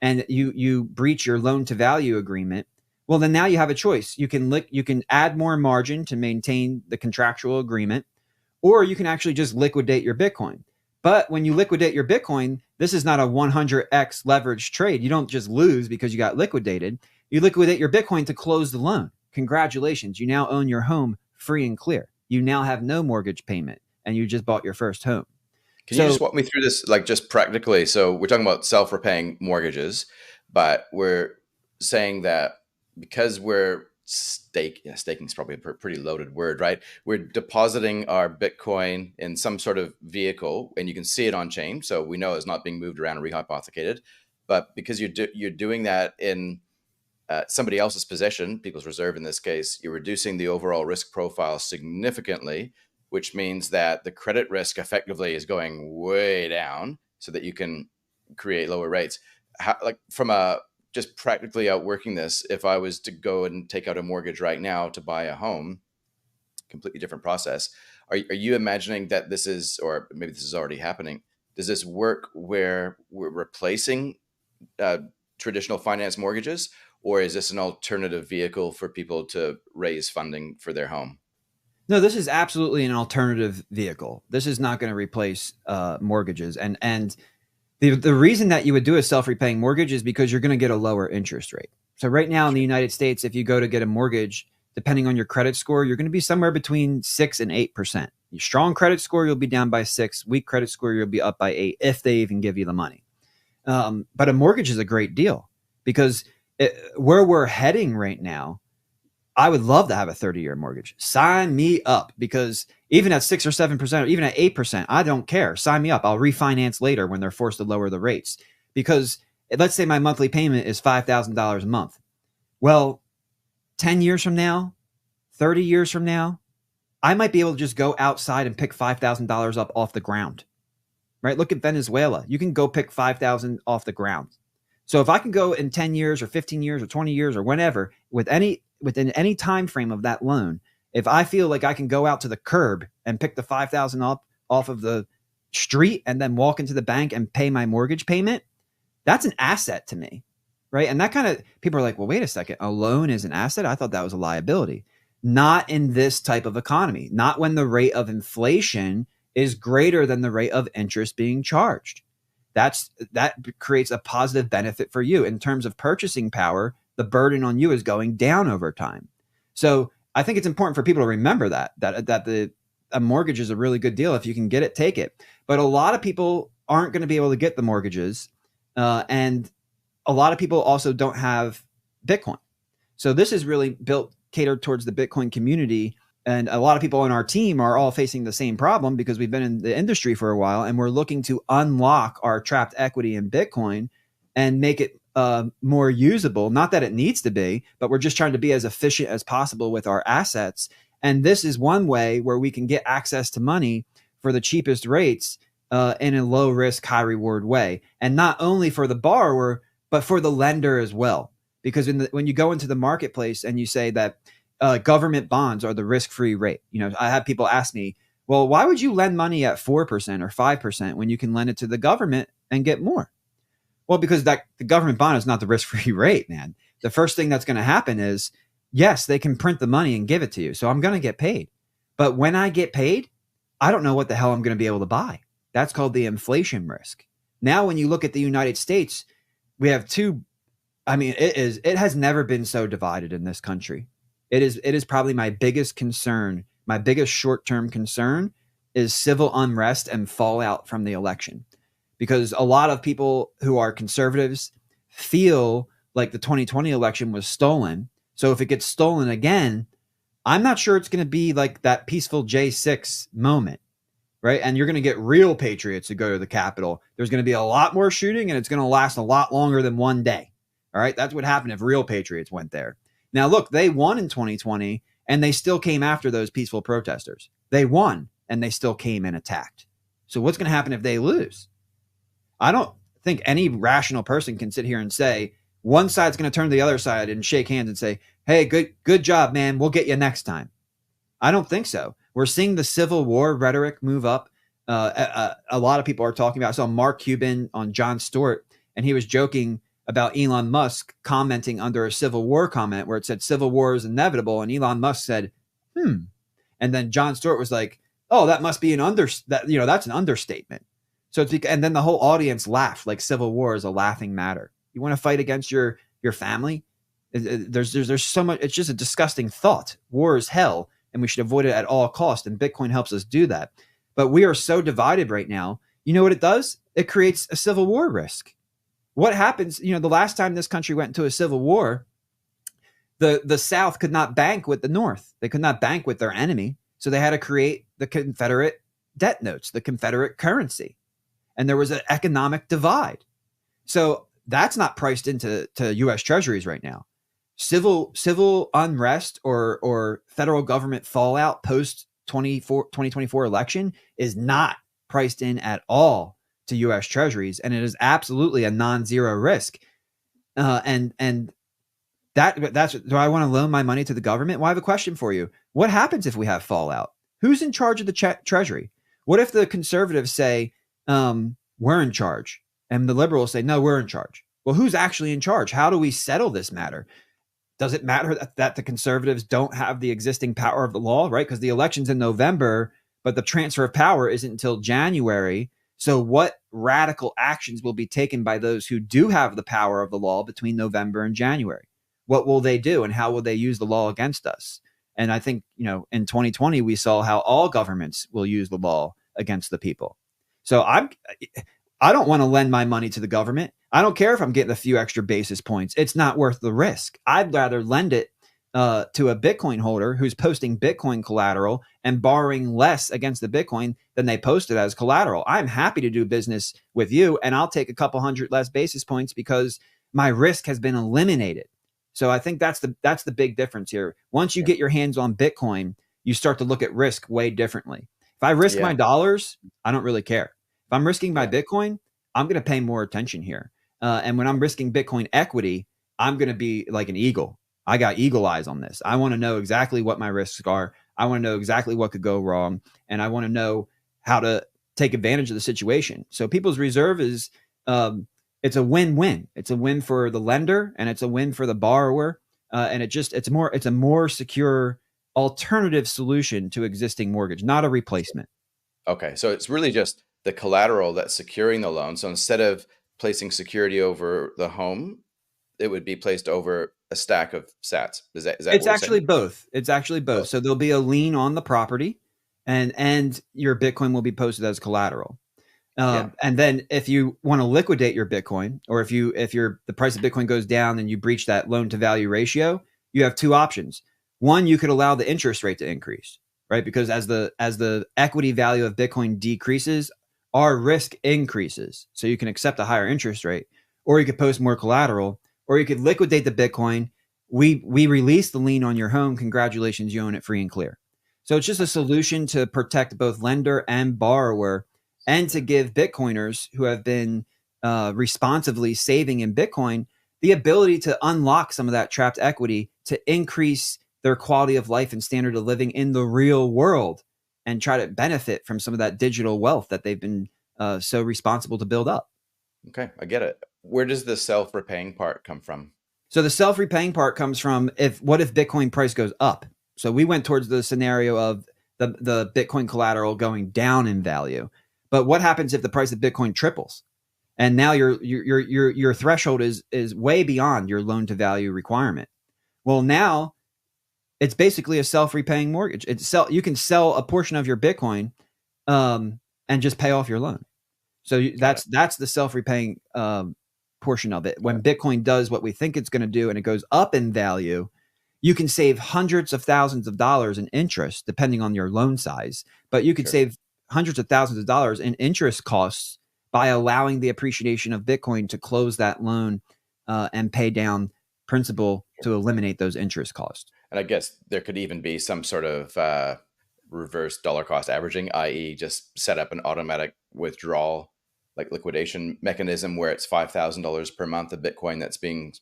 and you breach your loan to value agreement, well, then now you have a choice. You can add more margin to maintain the contractual agreement, or you can actually just liquidate your Bitcoin. But when you liquidate your Bitcoin, this is not a 100x leverage trade. You don't just lose because you got liquidated. You liquidate your Bitcoin to close the loan. Congratulations. You now own your home free and clear. You now have no mortgage payment and you just bought your first home. Can you just walk me through this, like, just practically? So we're talking about self-repaying mortgages, but we're saying that because we're staking is probably a pretty loaded word, right? We're depositing our Bitcoin in some sort of vehicle, and you can see it on chain, so we know it's not being moved around and rehypothecated. But because you're doing that in somebody else's possession, people's reserve in this case, you're reducing the overall risk profile significantly, which means that the credit risk effectively is going way down so that you can create lower rates. How, like, from a just practically outworking this, if I was to go and take out a mortgage right now to buy a home, completely different process. Are you imagining that this is, or maybe this is already happening, does this work where we're replacing traditional finance mortgages, or is this an alternative vehicle for people to raise funding for their home? No, this is absolutely an alternative vehicle. This is not going to replace mortgages. And the reason that you would do a self-repaying mortgage is because you're going to get a lower interest rate. So right now in the United States, if you go to get a mortgage, depending on your credit score, you're going to be somewhere between 6 and 8%. Your strong credit score, you'll be down by 6. Weak credit score, you'll be up by 8 if they even give you the money. But a mortgage is a great deal because where we're heading right now, I would love to have a 30-year mortgage. Sign me up, because even at 6 or 7%, or even at 8%, I don't care. Sign me up. I'll refinance later when they're forced to lower the rates. Because let's say my monthly payment is $5,000 a month. Well, 10 years from now, 30 years from now, I might be able to just go outside and pick $5,000 up off the ground. Right? Look at Venezuela. You can go pick 5,000 off the ground. So if I can go in 10 years or 15 years or 20 years or whenever, within any time frame of that loan, if I feel like I can go out to the curb and pick the 5,000 up off of the street and then walk into the bank and pay my mortgage payment, that's an asset to me, right? And that kind of, people are like, well, wait a second, a loan is an asset? I thought that was a liability. Not in this type of economy. Not when the rate of inflation is greater than the rate of interest being charged. That creates a positive benefit for you in terms of purchasing power. The burden on you is going down over time. So I think it's important for people to remember that a mortgage is a really good deal. If you can get it, take it. But a lot of people aren't going to be able to get the mortgages, and a lot of people also don't have Bitcoin. So this is really catered towards the Bitcoin community. And a lot of people on our team are all facing the same problem because we've been in the industry for a while, and we're looking to unlock our trapped equity in Bitcoin and make it more usable. Not that it needs to be, but we're just trying to be as efficient as possible with our assets. And this is one way where we can get access to money for the cheapest rates in a low risk, high reward way. And not only for the borrower, but for the lender as well. Because when you go into the marketplace and you say that government bonds are the risk-free rate. I have people ask me, well, why would you lend money at 4% or 5% when you can lend it to the government and get more? Well, because the government bond is not the risk-free rate, man. The first thing that's going to happen is, yes, they can print the money and give it to you. So I'm going to get paid. But when I get paid, I don't know what the hell I'm going to be able to buy. That's called the inflation risk. Now, when you look at the United States, we have it has never been so divided in this country. It is probably my biggest concern. My biggest short-term concern is civil unrest and fallout from the election, because a lot of people who are conservatives feel like the 2020 election was stolen. So if it gets stolen again, I'm not sure it's going to be like that peaceful J6 moment, right? And you're going to get real patriots who go to the Capitol. There's going to be a lot more shooting, and it's going to last a lot longer than one day. All right, that's what happened if real patriots went there. Now, look, they won in 2020, and they still came after those peaceful protesters. They won, and they still came and attacked. So what's going to happen if they lose? I don't think any rational person can sit here and say one side's going to turn to the other side and shake hands and say, hey, good job, man. We'll get you next time. I don't think so. We're seeing the Civil War rhetoric move up. A lot of people are talking about. I saw Mark Cuban on Jon Stewart, and he was joking about Elon Musk commenting under a Civil War comment where it said Civil War is inevitable, and Elon Musk said, "Hmm," and then Jon Stewart was like, "Oh, that must be that's an understatement." So and then the whole audience laughed like Civil War is a laughing matter. You want to fight against your family? There's so much. It's just a disgusting thought. War is hell, and we should avoid it at all costs. And Bitcoin helps us do that. But we are so divided right now. You know what it does? It creates a civil war risk. What happens? The last time this country went into a civil war, the South could not bank with the North. They could not bank with their enemy. So they had to create the Confederate debt notes, the Confederate currency. And there was an economic divide. So that's not priced into US treasuries right now. Civil unrest or federal government fallout post 2024 election is not priced in at all to US treasuries, and it is absolutely a non-zero risk. And that's do I want to loan my money to the government? Well, I have a question for you. What happens if we have fallout? Who's in charge of the treasury? What if the conservatives say we're in charge, and the liberals say no, we're in charge? Well, who's actually in charge? How do we settle this matter? Does it matter that the conservatives don't have the existing power of the law, right? Because the election's in November, but the transfer of power isn't until January. So what radical actions will be taken by those who do have the power of the law between November and January? What will they do, and how will they use the law against us? And I think, in 2020, we saw how all governments will use the law against the people. So I don't want to lend my money to the government. I don't care if I'm getting a few extra basis points. It's not worth the risk. I'd rather lend it to a Bitcoin holder who's posting Bitcoin collateral and borrowing less against the Bitcoin than they posted as collateral. I'm happy to do business with you, and I'll take a couple hundred less basis points because my risk has been eliminated. So I think that's the big difference here. Once you get your hands on Bitcoin, you start to look at risk way differently. If I risk my dollars, I don't really care. If I'm risking my Bitcoin, I'm going to pay more attention here. And when I'm risking Bitcoin equity, I'm going to be like an eagle. I got eagle eyes on this. I want to know exactly what my risks are. I want to know exactly what could go wrong. And I want to know how to take advantage of the situation. So People's Reserve is, it's a win-win. It's a win for the lender and it's a win for the borrower. And it's a more secure alternative solution to existing mortgage, not a replacement. Okay. So it's really just the collateral that's securing the loan. So instead of placing security over the home, it would be placed over a stack of sats. Is that It's actually both. It's actually both. Oh. So there'll be a lien on the property, and your Bitcoin will be posted as collateral. And then if you want to liquidate your Bitcoin, or if the price of Bitcoin goes down and you breach that loan to value ratio, you have two options. One, you could allow the interest rate to increase, right? Because as the equity value of Bitcoin decreases, our risk increases. So you can accept a higher interest rate, or you could post more collateral, or you could liquidate the Bitcoin. We release the lien on your home. Congratulations, you own it free and clear. So it's just a solution to protect both lender and borrower, and to give Bitcoiners who have been responsibly saving in Bitcoin the ability to unlock some of that trapped equity to increase their quality of life and standard of living in the real world, and try to benefit from some of that digital wealth that they've been so responsible to build up. Okay, I get it. Where does the self-repaying part come from? So the self-repaying part comes from what if Bitcoin price goes up? So we went towards the scenario of the Bitcoin collateral going down in value. But what happens if the price of Bitcoin triples? And now your threshold is way beyond your loan to value requirement. Well, now it's basically a self-repaying mortgage. You can sell a portion of your Bitcoin and just pay off your loan. So that's the self-repaying portion of it. When Bitcoin does what we think it's going to do and it goes up in value, you can save hundreds of thousands of dollars in interest, depending on your loan size. But you could save hundreds of thousands of dollars in interest costs by allowing the appreciation of Bitcoin to close that loan and pay down principal to eliminate those interest costs. And I guess there could even be some sort of reverse dollar cost averaging, i.e. just set up an automatic withdrawal, like liquidation mechanism where it's $5,000 per month of Bitcoin that's being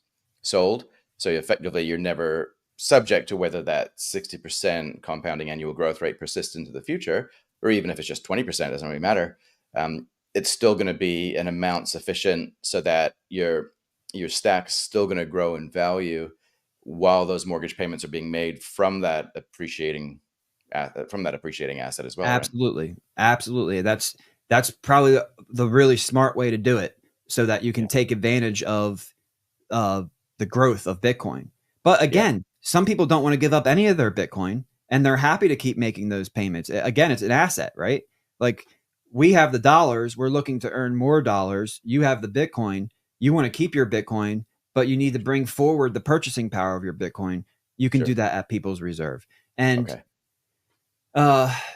sold. So effectively, you're never subject to whether that 60% compounding annual growth rate persists into the future. or even if it's just 20%, it doesn't really matter. It's still going to be an amount sufficient so that your stack's still going to grow in value while those mortgage payments are being made from that appreciating asset as well, right? Absolutely. Absolutely. That's probably the really smart way to do it so that you can Yeah. take advantage of uh, the growth of Bitcoin. But Yeah. again, some people don't want to give up any of their Bitcoin and they're happy to keep making those payments. Again, it's an asset, right? Like we have the dollars, we're looking to earn more dollars. You have the Bitcoin, you want to keep your Bitcoin, but you need to bring forward the purchasing power of your Bitcoin. You can do Sure. that at People's Reserve. And Okay.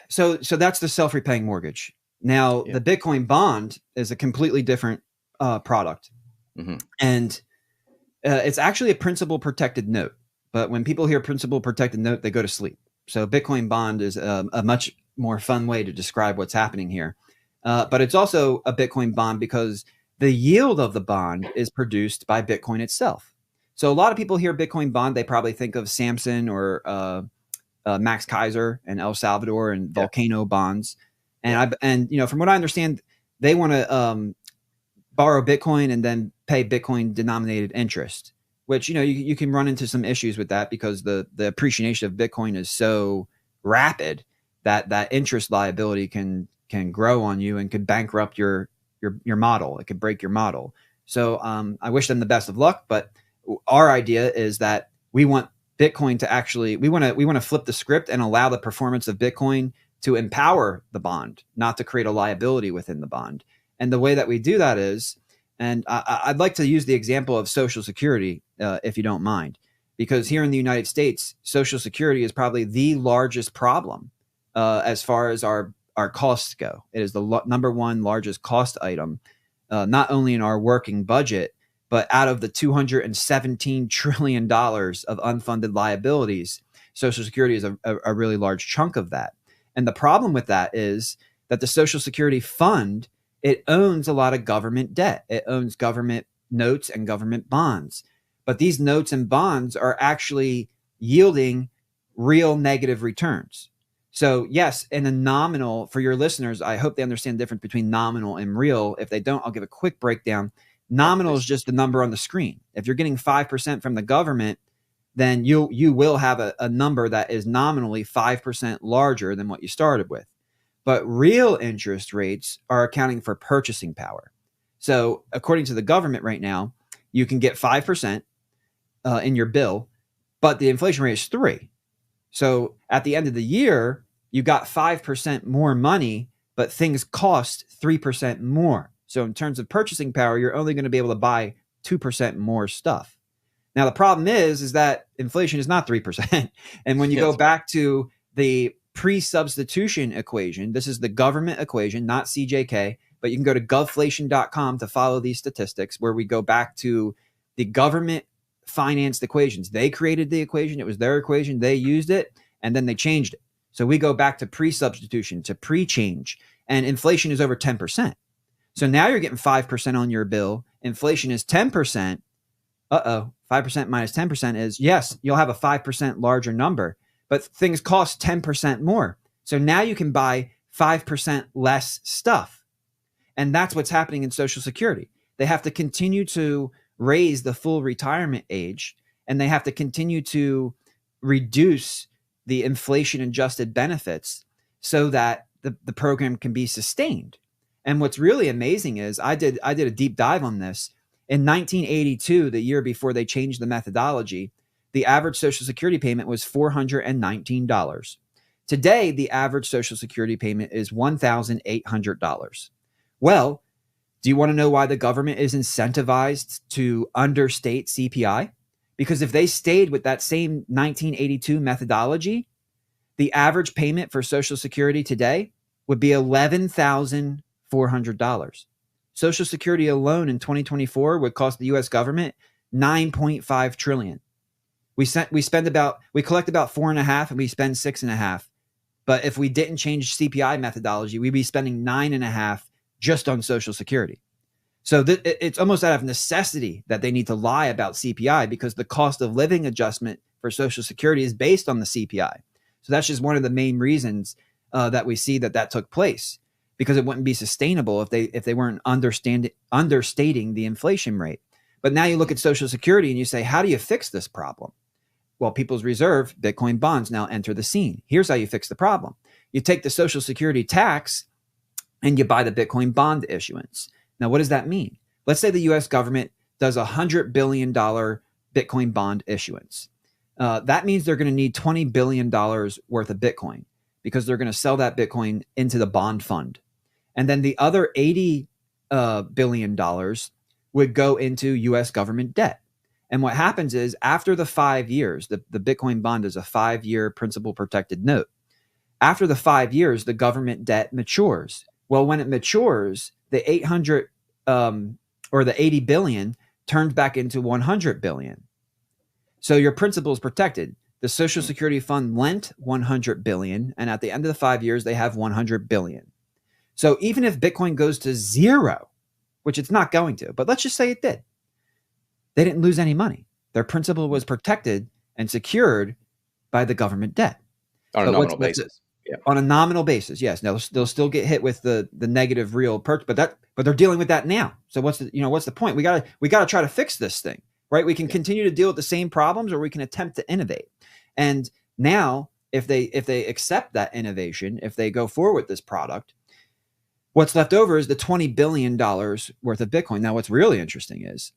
so that's the self-repaying mortgage. Now, Yeah. the Bitcoin bond is a completely different product. Hmm. And it's actually a principal protected note, but when people hear principal protected note, they go to sleep. So Bitcoin bond is a much more fun way to describe what's happening here. But it's also a Bitcoin bond because the yield of the bond is produced by Bitcoin itself. So a lot of people hear Bitcoin bond, they probably think of Samson or Max Kaiser and El Salvador and Yeah. Volcano bonds. Yeah. And from what I understand, they want to borrow Bitcoin and then pay Bitcoin denominated interest, which, you can run into some issues with that because the appreciation of Bitcoin is so rapid that that interest liability can grow on you and could bankrupt your model. It could break your model. So I wish them the best of luck, but our idea is that we want Bitcoin to actually, we want to flip the script and allow the performance of Bitcoin to empower the bond, not to create a liability within the bond. And the way that we do that is, and I'd like to use the example of Social Security, if you don't mind, because here in the United States, Social Security is probably the largest problem as far as our costs go. It is the number one largest cost item, not only in our working budget, but out of the $217 trillion of unfunded liabilities, Social Security is a really large chunk of that. And the problem with that is that the Social Security fund, it owns a lot of government debt. It owns government notes and government bonds. But these notes and bonds are actually yielding real negative returns. So, yes, in a nominal, for your listeners, I hope they understand the difference between nominal and real. If they don't, I'll give a quick breakdown. Yeah, Nominal is please. just the number on the screen. If you're getting 5% from the government, then you will have a number that is nominally 5% larger than what you started with. But real interest rates are accounting for purchasing power. So according to the government right now, you can get 5% in your bill, but the inflation rate is 3. So at the end of the year, you got 5% more money, but things cost 3% more. So in terms of purchasing power, you're only going to be able to buy 2% more stuff. Now the problem is that inflation is not 3%. And when you Yeah, go that's right. back to the pre-substitution equation, this is the government equation, not CJK, but you can go to govflation.com to follow these statistics where we go back to the government financed equations. They created the equation. It was their equation. They used it and then they changed it. So we go back to pre-substitution, to pre-change, and inflation is over 10%. So now you're getting 5% on your bill. Inflation is 10%. 5% minus 10% is, yes, you'll have a 5% larger number, but things cost 10% more. So now you can buy 5% less stuff. And that's what's happening in Social Security. They have to continue to raise the full retirement age, and they have to continue to reduce the inflation adjusted benefits so that the program can be sustained. And what's really amazing is I did a deep dive on this. In 1982, the year before they changed the methodology, the average Social Security payment was $419. Today, the average Social Security payment is $1,800. Well, do you want to know why the government is incentivized to understate CPI? Because if they stayed with that same 1982 methodology, the average payment for Social Security today would be $11,400. Social Security alone in 2024 would cost the US government 9.5 trillion. We collect about 4.5 and we spend 6.5. But if we didn't change CPI methodology, we'd be spending 9.5 just on Social Security. So it's almost out of necessity that they need to lie about CPI because the cost of living adjustment for Social Security is based on the CPI. So that's just one of the main reasons that we see that took place, because it wouldn't be sustainable if they weren't understating the inflation rate. But now you look at Social Security and you say, how do you fix this problem? Well, People's Reserve, Bitcoin bonds now enter the scene. Here's how you fix the problem. You take the Social Security tax and you buy the Bitcoin bond issuance. Now, what does that mean? Let's say the US government does a $100 billion Bitcoin bond issuance. That means they're going to need $20 billion worth of Bitcoin, because they're going to sell that Bitcoin into the bond fund. And then the other $80 billion would go into US government debt. And what happens is, after the 5 years, the Bitcoin bond is a 5-year principal protected note. After the 5 years, the government debt matures. Well, when it matures, the 800 or the 80 billion turns back into 100 billion. So your principal is protected. The Social Security Fund lent 100 billion, and at the end of the 5 years, they have 100 billion. So even if Bitcoin goes to zero, which it's not going to, but let's just say it did, they didn't lose any money. Their principal was protected and secured by the government debt. On a nominal basis. Yeah. On a nominal basis, yes. Now they'll still get hit with the negative real perk, but they're dealing with that now. So what's the point? We gotta try to fix this thing, right? We can continue to deal with the same problems, or we can attempt to innovate. And now, if they accept that innovation, if they go forward with this product, what's left over is the $20 billion worth of Bitcoin. Now, what's really interesting is,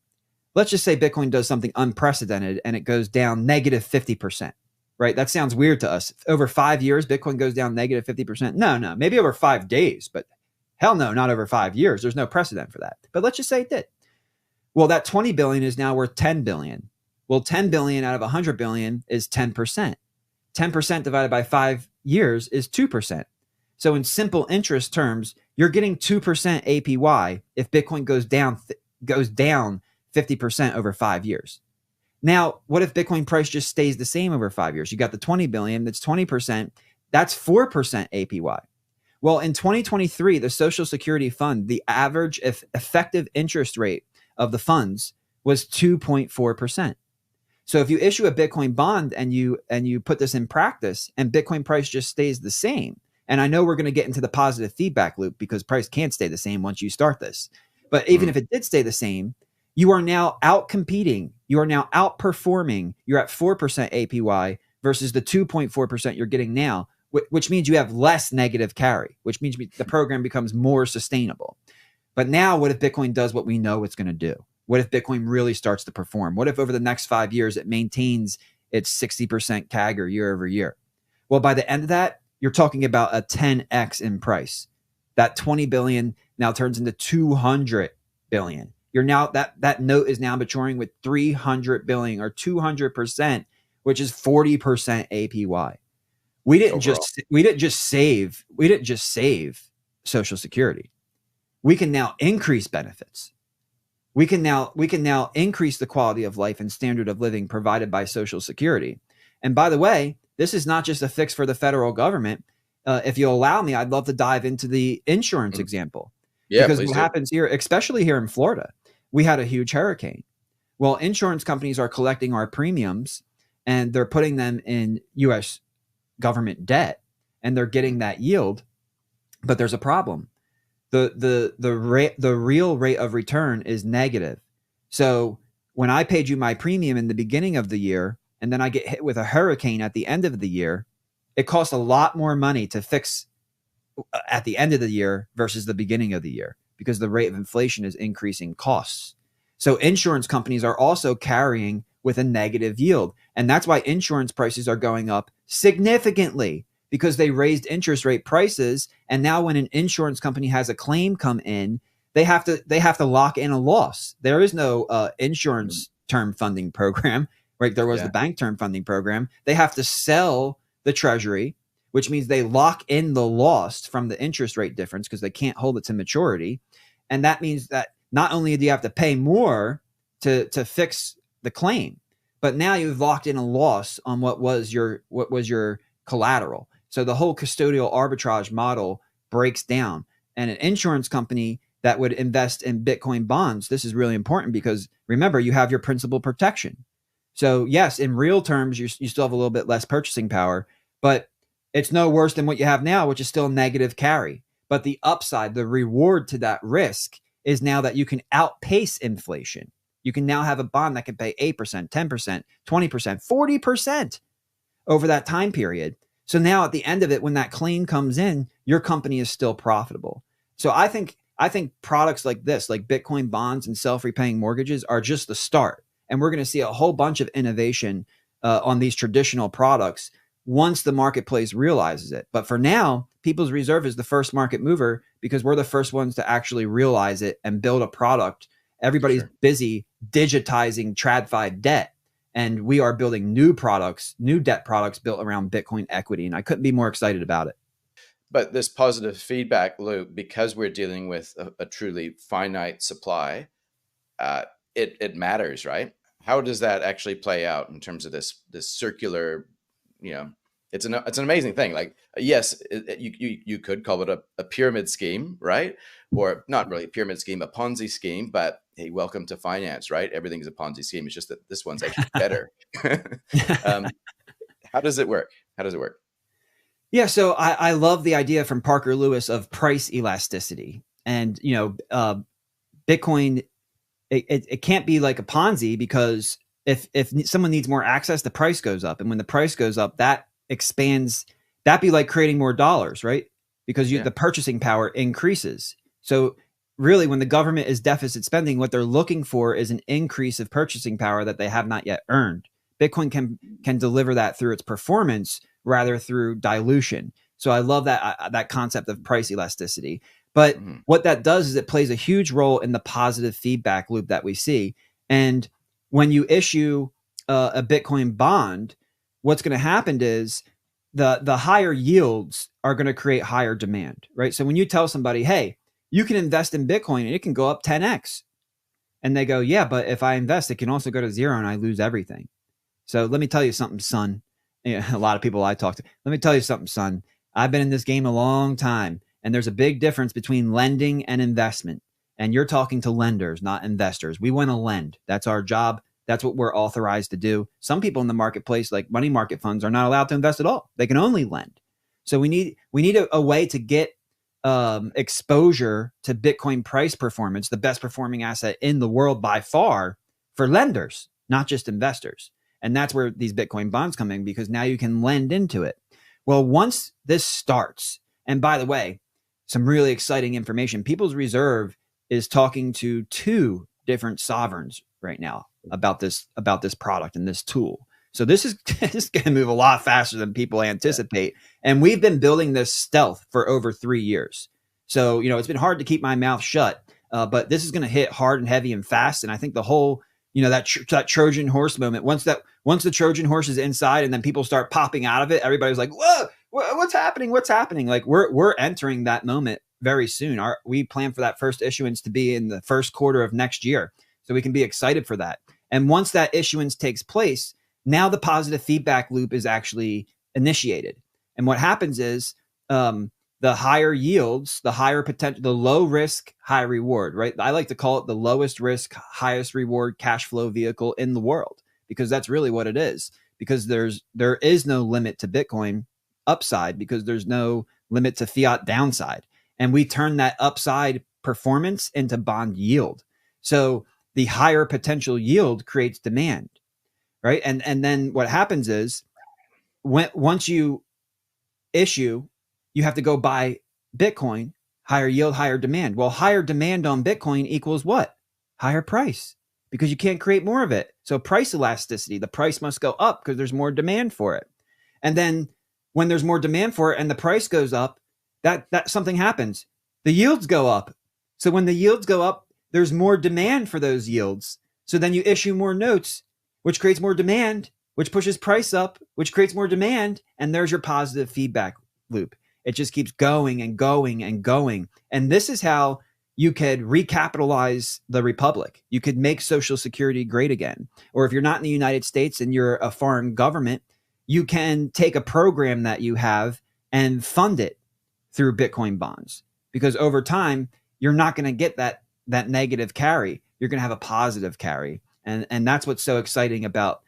let's just say Bitcoin does something unprecedented and it goes down negative 50%, right? That sounds weird to us. Over 5 years, Bitcoin goes down negative 50%. No, maybe over 5 days, but hell no, not over 5 years. There's no precedent for that. But let's just say it did. Well, that 20 billion is now worth 10 billion. Well, 10 billion out of 100 billion is 10%. 10% divided by 5 years is 2%. So in simple interest terms, you're getting 2% APY if Bitcoin goes down 50% over 5 years. Now, what if Bitcoin price just stays the same over 5 years? You got the 20 billion, that's 20%, that's 4% APY. Well, in 2023, the Social Security Fund, the average effective interest rate of the funds was 2.4%. So if you issue a Bitcoin bond and you put this in practice, and Bitcoin price just stays the same, and I know we're going to get into the positive feedback loop, because price can't stay the same once you start this. But even if it did stay the same, you are now out-competing. You are now outperforming. You're at 4% APY versus the 2.4% you're getting now, which means you have less negative carry, which means the program becomes more sustainable. But now, what if Bitcoin does what we know it's going to do? What if Bitcoin really starts to perform? What if over the next 5 years it maintains its 60% CAGR year over year? Well, by the end of that, you're talking about a 10x in price. That 20 billion now turns into 200 billion. You're now that note is now maturing with 300 billion, or 200%, which is 40% APY. We didn't just save Social Security. We can now increase benefits. We can now increase the quality of life and standard of living provided by Social Security. And by the way, this is not just a fix for the federal government. If you allow me, I'd love to dive into the insurance example. Yeah, because what happens here, especially here in Florida, we had a huge hurricane. Well, insurance companies are collecting our premiums and they're putting them in U.S. government debt, and they're getting that yield. But there's a problem. The real rate of return is negative. So when I paid you my premium in the beginning of the year, and then I get hit with a hurricane at the end of the year, it costs a lot more money to fix at the end of the year versus the beginning of the year, because the rate of inflation is increasing costs. So insurance companies are also carrying with a negative yield. And that's why insurance prices are going up significantly, because they raised interest rate prices. And now when an insurance company has a claim come in, they have to lock in a loss. There is no insurance term funding program, right? There was the bank term funding program. They have to sell the treasury, which means they lock in the loss from the interest rate difference because they can't hold it to maturity. And that means that not only do you have to pay more to fix the claim, but now you've locked in a loss on what was your collateral. So the whole custodial arbitrage model breaks down. And an insurance company that would invest in Bitcoin bonds, this is really important, because remember, you have your principal protection. So yes, in real terms, you still have a little bit less purchasing power, but It's no worse than what you have now, which is still negative carry. But the upside, the reward to that risk is now that you can outpace inflation. You can now have a bond that can pay 8%, 10%, 20%, 40% over that time period. So now at the end of it, when that claim comes in, your company is still profitable. So I think products like this, like Bitcoin bonds and self-repaying mortgages, are just the start. And we're going to see a whole bunch of innovation on these traditional products once the marketplace realizes it. But for now, People's Reserve is the first market mover because we're the first ones to actually realize it and build a product. Everybody's busy digitizing TradFi debt. And we are building new products, new debt products built around Bitcoin equity. And I couldn't be more excited about it. But this positive feedback loop, because we're dealing with a truly finite supply, it matters, right? How does that actually play out in terms of this circular, it's an amazing thing. Like, yes, you could call it a pyramid scheme, right? Or not really a pyramid scheme, a Ponzi scheme, but hey, welcome to finance, right? Everything's a Ponzi scheme. It's just that this one's actually better. How does it work? How does it work? Yeah, so I love the idea from Parker Lewis of price elasticity. And, Bitcoin, it can't be like a Ponzi, because if someone needs more access, the price goes up. And when the price goes up, that expands, that'd be like creating more dollars, right? Because the purchasing power increases. So really, when the government is deficit spending, what they're looking for is an increase of purchasing power that they have not yet earned. Bitcoin can deliver that through its performance rather through dilution. So I love that concept of price elasticity. But what that does is it plays a huge role in the positive feedback loop that we see. And when you issue a Bitcoin bond, what's going to happen is the higher yields are going to create higher demand, right? So when you tell somebody, hey, you can invest in Bitcoin and it can go up 10x. And they go, yeah, but if I invest, it can also go to zero and I lose everything. So let me tell you something, son. A lot of people I talk to, let me tell you something, son. I've been in this game a long time, and there's a big difference between lending and investment. And you're talking to lenders, not investors. We want to lend. That's our job. That's what we're authorized to do. Some people in the marketplace, like money market funds, are not allowed to invest at all. They can only lend. So we need a way to get exposure to Bitcoin price performance, the best performing asset in the world by far, for lenders, not just investors. And that's where these Bitcoin bonds come in, because now you can lend into it. Well, once this starts, and by the way, some really exciting information. People's Reserve is talking to 2 different sovereigns right now about this product and this tool. So this is going to move a lot faster than people anticipate. And we've been building this stealth for over 3 years. So, it's been hard to keep my mouth shut, but this is going to hit hard and heavy and fast. And I think the whole, that Trojan horse moment, once the Trojan horse is inside and then people start popping out of it, everybody's like, whoa, what's happening? What's happening? Like we're entering that moment very soon. We plan for that first issuance to be in the first quarter of next year. So we can be excited for that. And once that issuance takes place, now the positive feedback loop is actually initiated. And what happens is, the higher yields, the higher potential, the low risk, high reward, right? I like to call it the lowest risk, highest reward cash flow vehicle in the world, because that's really what it is. Because there is no limit to Bitcoin upside, because there's no limit to fiat downside. And we turn that upside performance into bond yield. So the higher potential yield creates demand, right? And then what happens is, once you issue, you have to go buy Bitcoin, higher yield, higher demand. Well, higher demand on Bitcoin equals what? Higher price, because you can't create more of it. So price elasticity, the price must go up because there's more demand for it. And then when there's more demand for it and the price goes up, that something happens. The yields go up. So when the yields go up, there's more demand for those yields. So then you issue more notes, which creates more demand, which pushes price up, which creates more demand. And there's your positive feedback loop. It just keeps going and going and going. And this is how you could recapitalize the republic. You could make Social Security great again. Or if you're not in the United States and you're a foreign government, you can take a program that you have and fund it through Bitcoin bonds. Because over time, you're not going to get that negative carry. You're going to have a positive carry. And that's what's so exciting about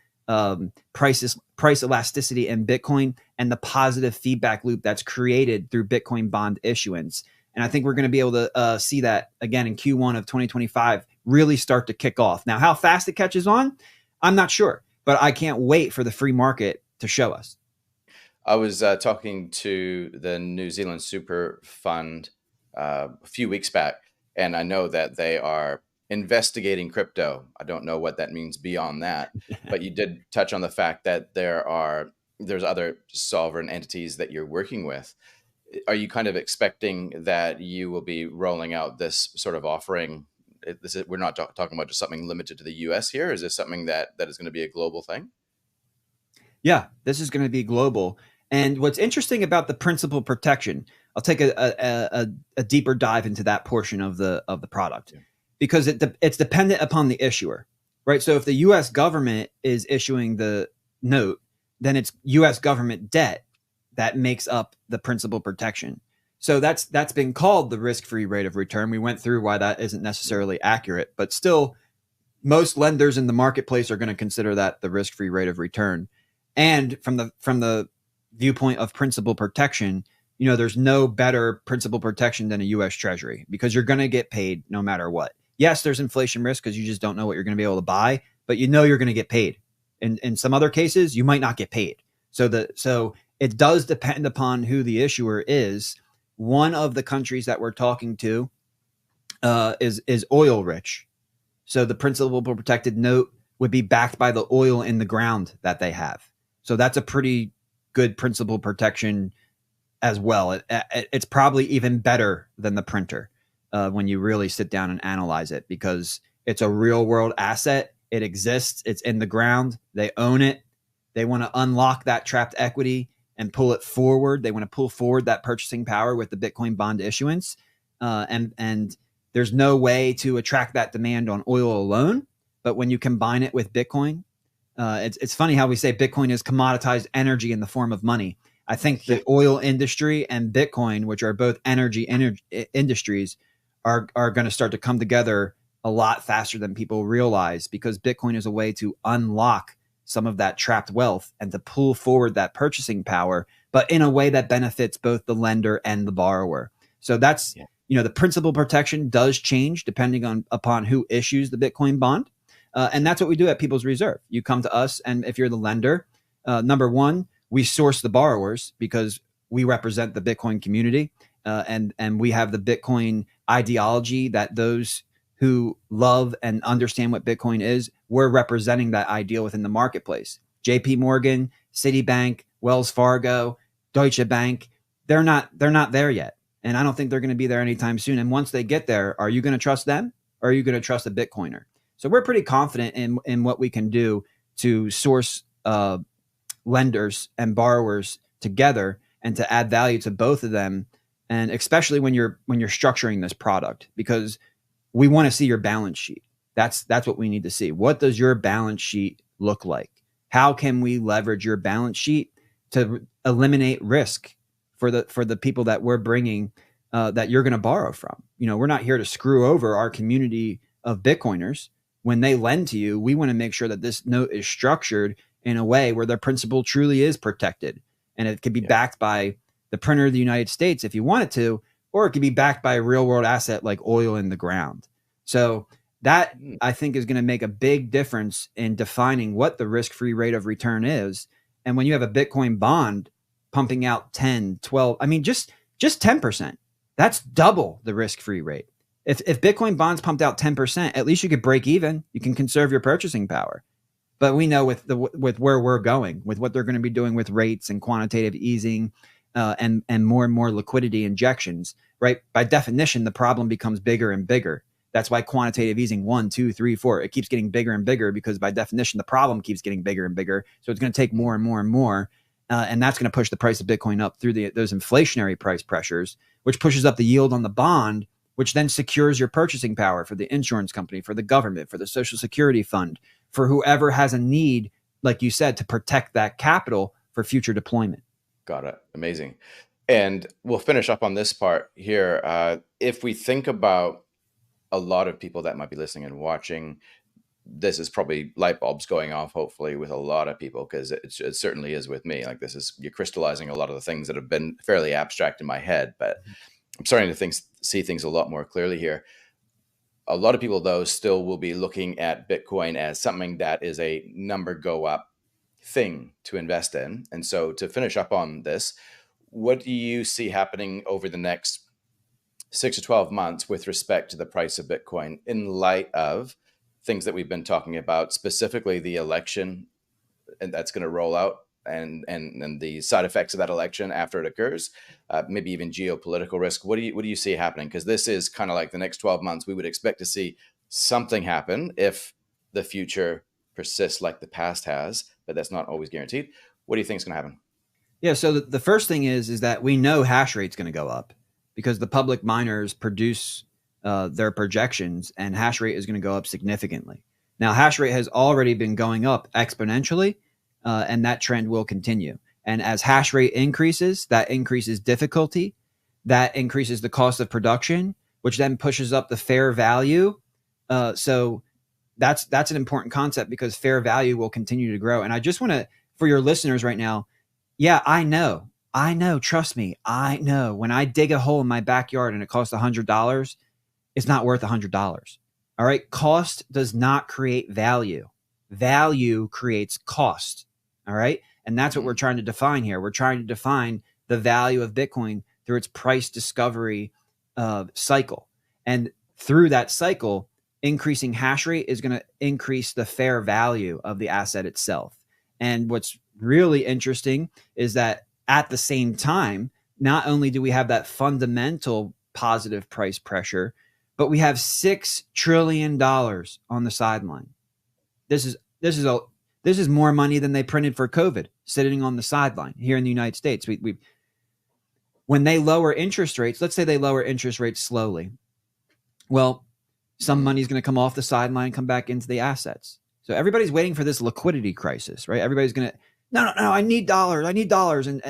price elasticity in Bitcoin and the positive feedback loop that's created through Bitcoin bond issuance. And I think we're going to be able to see that again in Q1 of 2025 really start to kick off. Now, how fast it catches on, I'm not sure, but I can't wait for the free market to show us. I was talking to the New Zealand Super Fund a few weeks back, and I know that they are investigating crypto. I don't know what that means beyond that, but you did touch on the fact that there's other sovereign entities that you're working with. Are you kind of expecting that you will be rolling out this sort of offering? We're not talking about just something limited to the U.S. here. Is this something that is going to be a global thing? Yeah, this is going to be global. And what's interesting about the principal protection, I'll take a deeper dive into that portion of the product Yeah. because it's dependent upon the issuer, right? So if the U.S. government is issuing the note, then it's U.S. government debt that makes up the principal protection. So that's been called the risk-free rate of return. We went through why that isn't necessarily accurate, but still, most lenders in the marketplace are going to consider that the risk-free rate of return. And from the viewpoint of principal protection, there's no better principal protection than a U.S. Treasury because you're going to get paid no matter what. Yes, there's inflation risk because you just don't know what you're going to be able to buy, but you're going to get paid. In some other cases, you might not get paid. So it does depend upon who the issuer is. One of the countries that we're talking to is oil rich. So the principal protected note would be backed by the oil in the ground that they have. So that's a pretty good principal protection as well. It's probably even better than the printer when you really sit down and analyze it because it's a real world asset. It exists. It's in the ground. They own it. They want to unlock that trapped equity and pull it forward. They want to pull forward that purchasing power with the Bitcoin bond issuance. And there's no way to attract that demand on oil alone. But when you combine it with Bitcoin, it's funny how we say Bitcoin is commoditized energy in the form of money. I think Yeah. the oil industry and Bitcoin, which are both energy industries, are going to start to come together a lot faster than people realize because Bitcoin is a way to unlock some of that trapped wealth and to pull forward that purchasing power, but in a way that benefits both the lender and the borrower. So that's, Yeah. the principal protection does change depending upon who issues the Bitcoin bond. And that's what we do at People's Reserve. You come to us, and if you're the lender, number one, we source the borrowers because we represent the Bitcoin community, and we have the Bitcoin ideology that those who love and understand what Bitcoin is, we're representing that ideal within the marketplace. J.P. Morgan, Citibank, Wells Fargo, Deutsche Bank, they're not there yet, and I don't think they're going to be there anytime soon. And once they get there, are you going to trust them, or are you going to trust a Bitcoiner? So we're pretty confident in what we can do to source lenders and borrowers together and to add value to both of them, and especially when you're structuring this product, because we want to see your balance sheet. That's what we need to see. What does your balance sheet look like? How can we leverage your balance sheet to eliminate risk for the people that we're bringing that you're going to borrow from? We're not here to screw over our community of Bitcoiners. When they lend to you, we want to make sure that this note is structured in a way where their principal truly is protected. And it could be backed by the printer of the United States if you want it to, or it could be backed by a real world asset like oil in the ground. So that, I think, is going to make a big difference in defining what the risk-free rate of return is. And when you have a Bitcoin bond pumping out 10, 12, I mean, just 10%, that's double the risk-free rate. If Bitcoin bonds pumped out 10%, at least you could break even. You can conserve your purchasing power. But we know with where we're going, with what they're going to be doing with rates and quantitative easing, and more liquidity injections, right? By definition, the problem becomes bigger and bigger. That's why quantitative easing 1, 2, 3, 4, it keeps getting bigger and bigger because by definition, the problem keeps getting bigger and bigger. So it's going to take more and more and more. And that's going to push the price of Bitcoin up through those inflationary price pressures, which pushes up the yield on the bond, which then secures your purchasing power for the insurance company, for the government, for the Social Security fund, for whoever has a need, like you said, to protect that capital for future deployment. Got it. Amazing. And we'll finish up on this part here. If we think about a lot of people that might be listening and watching, this is probably light bulbs going off, hopefully, with a lot of people, because it certainly is with me. Like, this is, you're crystallizing a lot of the things that have been fairly abstract in my head, but I'm starting to see things a lot more clearly here. A lot of people, though, still will be looking at Bitcoin as something that is a number go up thing to invest in. And so, to finish up on this, what do you see happening over the next 6 to 12 months with respect to the price of Bitcoin in light of things that we've been talking about, specifically the election, and that's going to roll out, and the side effects of that election after it occurs, maybe even geopolitical risk? What do you see happening? Because this is kind of like the next 12 months. We would expect to see something happen if the future persists like the past has, but that's not always guaranteed. What do you think is going to happen? Yeah. So the first thing is that we know hash rate's going to go up because the public miners produce their projections, and hash rate is going to go up significantly. Now, hash rate has already been going up exponentially, and that trend will continue. And as hash rate increases, that increases difficulty, that increases the cost of production, which then pushes up the fair value. So that's an important concept, because fair value will continue to grow. And I just want to, for your listeners right now, yeah, I know, trust me, I know. When I dig a hole in my backyard and it costs $100, it's not worth $100. All right. Cost does not create value. Value creates cost. All right. And that's what we're trying to define here. We're trying to define the value of Bitcoin through its price discovery cycle. And through that cycle, increasing hash rate is going to increase the fair value of the asset itself. And what's really interesting is that at the same time, not only do we have that fundamental positive price pressure, but we have $6 trillion on the sideline. This is more money than they printed for COVID sitting on the sideline here in the United States. When they lower interest rates, let's say they lower interest rates slowly. Well, some money is going to come off the sideline, come back into the assets. So everybody's waiting for this liquidity crisis, right? Everybody's going to, no, I need dollars. And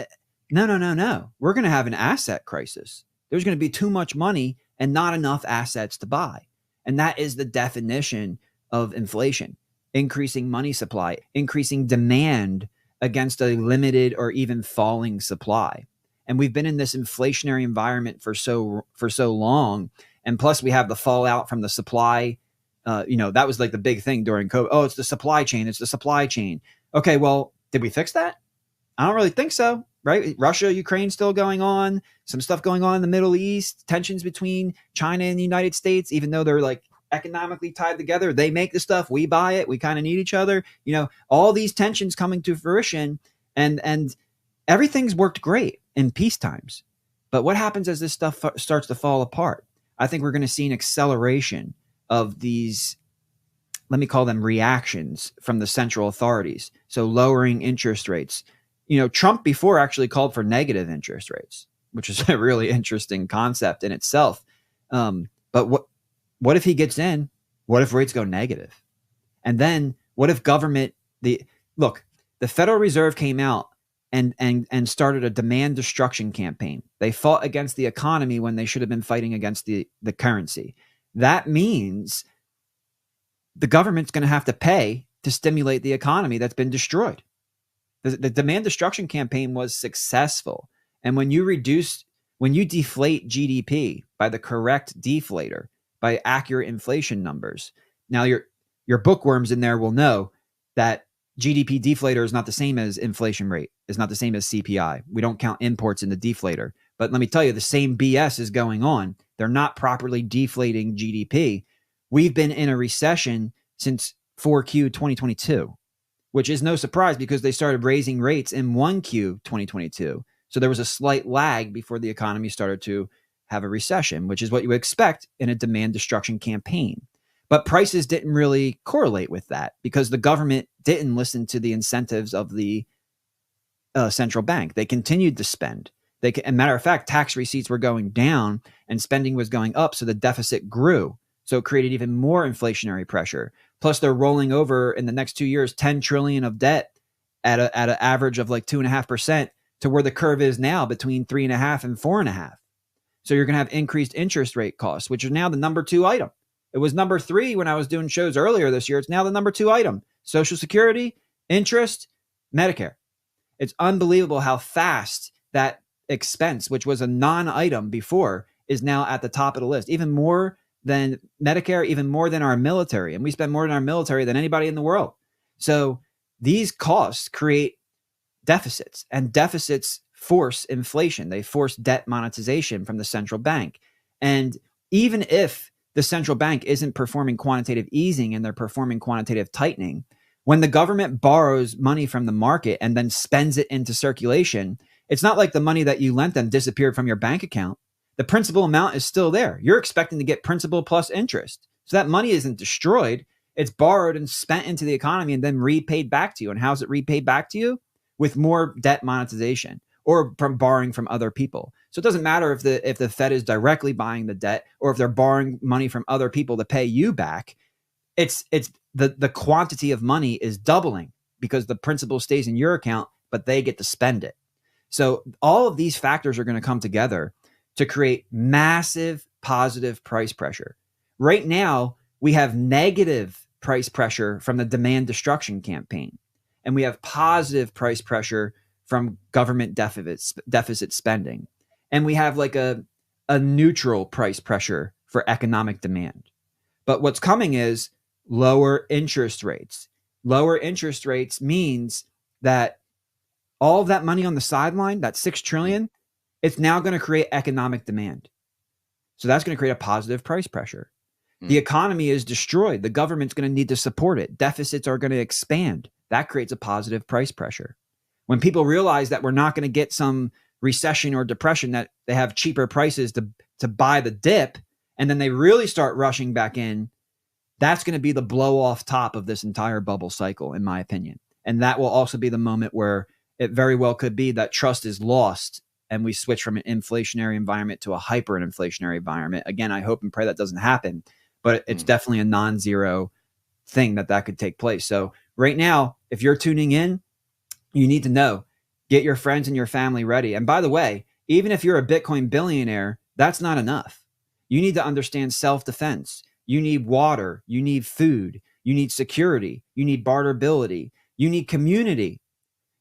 no. We're going to have an asset crisis. There's going to be too much money and not enough assets to buy. And that is the definition of inflation: increasing money supply, increasing demand against a limited or even falling supply. And we've been in this inflationary environment for so long. And plus we have the fallout from the supply. That was like the big thing during COVID. Oh, it's the supply chain. It's the supply chain. Okay, well, did we fix that? I don't really think so, right? Russia, Ukraine still going on, some stuff going on in the Middle East, tensions between China and the United States, even though they're like economically tied together. They make the stuff, we buy it, we kind of need each other. All these tensions coming to fruition, and everything's worked great in peace times. But what happens as this stuff starts to fall apart? I think we're going to see an acceleration of these, let me call them reactions from the central authorities. So lowering interest rates. Trump before actually called for negative interest rates, which is a really interesting concept in itself. But what if he gets in? What if rates go negative? And then what if the Federal Reserve came out and started a demand destruction campaign. They fought against the economy when they should have been fighting against the currency. That means the government's going to have to pay to stimulate the economy that's been destroyed. The demand destruction campaign was successful. And when you deflate GDP by the correct deflator, by accurate inflation numbers, now your bookworms in there will know that GDP deflator is not the same as inflation rate. It's not the same as CPI. We don't count imports in the deflator. But let me tell you, the same BS is going on. They're not properly deflating GDP. We've been in a recession since 4Q 2022, which is no surprise because they started raising rates in 1Q 2022. So there was a slight lag before the economy started to have a recession, which is what you would expect in a demand destruction campaign. But prices didn't really correlate with that because the government didn't listen to the incentives of the central bank. They continued to spend. As a matter of fact, tax receipts were going down and spending was going up, so the deficit grew. So it created even more inflationary pressure. Plus, they're rolling over in the next 2 years $10 trillion of debt at an average of like 2.5% to where the curve is now between 3.5 and 4.5. So you're going to have increased interest rate costs, which are now the number 2 item. It was number 3 when I was doing shows earlier this year. It's now the number 2 item. Social Security, interest, Medicare. It's unbelievable how fast that expense, which was a non-item before, is now at the top of the list, even more than Medicare, even more than our military. And we spend more than our military than anybody in the world. So these costs create deficits, and deficits force inflation. They force debt monetization from the central bank. And even if the central bank isn't performing quantitative easing and they're performing quantitative tightening, when the government borrows money from the market and then spends it into circulation, it's not like the money that you lent them disappeared from your bank account. The principal amount is still there. You're expecting to get principal plus interest. So that money isn't destroyed. It's borrowed and spent into the economy and then repaid back to you. And how's it repaid back to you? With more debt monetization or from borrowing from other people. So it doesn't matter if the Fed is directly buying the debt or if they're borrowing money from other people to pay you back. It's the quantity of money is doubling because the principal stays in your account, but they get to spend it. So all of these factors are going to come together to create massive positive price pressure. Right now, we have negative price pressure from the demand destruction campaign, and we have positive price pressure from government deficit spending. And we have like a neutral price pressure for economic demand. But what's coming is lower interest rates. Lower interest rates means that all of that money on the sideline, that $6 trillion, it's now going to create economic demand. So that's going to create a positive price pressure. The economy is destroyed. The government's going to need to support it. Deficits are going to expand. That creates a positive price pressure. When people realize that we're not going to get some recession or depression, that they have cheaper prices to buy the dip, and then they really start rushing back in, that's going to be the blow off top of this entire bubble cycle, in my opinion. And that will also be the moment where it very well could be that trust is lost and we switch from an inflationary environment to a hyperinflationary environment. Again, I hope and pray that doesn't happen, but it's definitely a non-zero thing that could take place. So right now, if you're tuning in, you need to know, get your friends and your family ready. And by the way, even if you're a Bitcoin billionaire, that's not enough. You need to understand self-defense. You need water. You need food. You need security. You need barterability. You need community.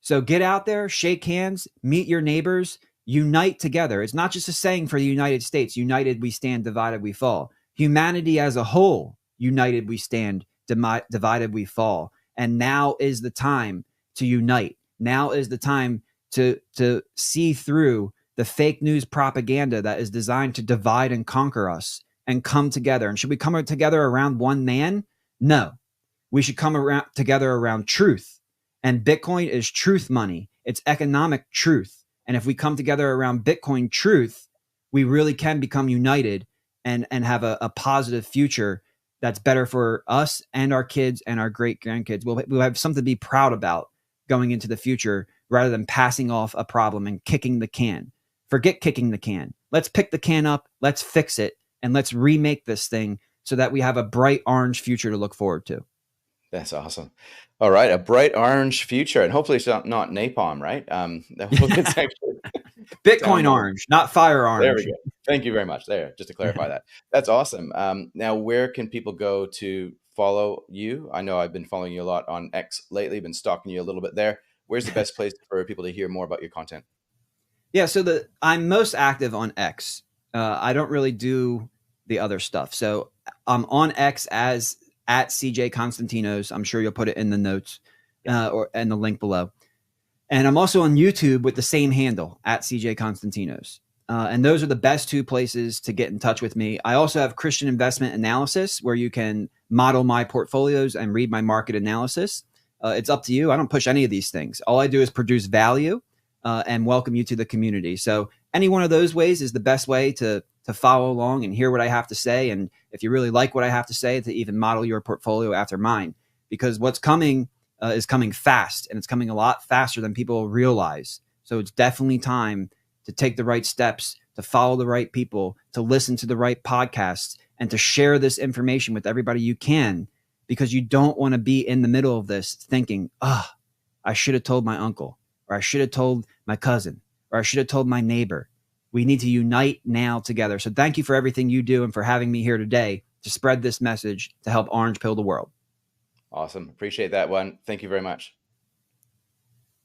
So get out there, shake hands, meet your neighbors, unite together. It's not just a saying for the United States, united we stand, divided we fall. Humanity as a whole, united we stand, divided we fall. And now is the time to unite. Now is the time to see through the fake news propaganda that is designed to divide and conquer us and come together. And should we come together around one man? No. We should come together around truth. And Bitcoin is truth money. It's economic truth. And if we come together around Bitcoin truth, we really can become united and have a positive future that's better for us and our kids and our great grandkids. We'll have something to be proud about going into the future rather than passing off a problem and kicking the can. Forget kicking the can. Let's pick the can up, let's fix it, and let's remake this thing so that we have a bright orange future to look forward to. That's awesome. All right, a bright orange future, and hopefully it's not napalm, right? It's actually Bitcoin orange, not fire orange. There we go. Thank you very much. There, just to clarify that. That's awesome. Now, where can people go to follow you? I know I've been following you a lot on X lately, been stalking you a little bit there. Where's the best place for people to hear more about your content? Yeah, so I'm most active on X. I don't really do the other stuff. So I'm on X as at CJ Constantinos. I'm sure you'll put it in the notes or in the link below. And I'm also on YouTube with the same handle at CJ Constantinos. And those are the best two places to get in touch with me. I also have Christian Investment Analysis, where you can model my portfolios and read my market analysis. It's up to you. I don't push any of these things. All I do is produce value and welcome you to the community. So any one of those ways is the best way to follow along and hear what I have to say. And if you really like what I have to say, to even model your portfolio after mine, because what's coming is coming fast, and it's coming a lot faster than people realize. So it's definitely time to take the right steps, to follow the right people, to listen to the right podcasts, and to share this information with everybody you can, because you don't want to be in the middle of this thinking, I should have told my uncle, or I should have told my cousin, or I should have told my neighbor. We need to unite now together. So thank you for everything you do and for having me here today to to spread this message to help orange pill the world. Awesome. Appreciate that one. Thank you very much.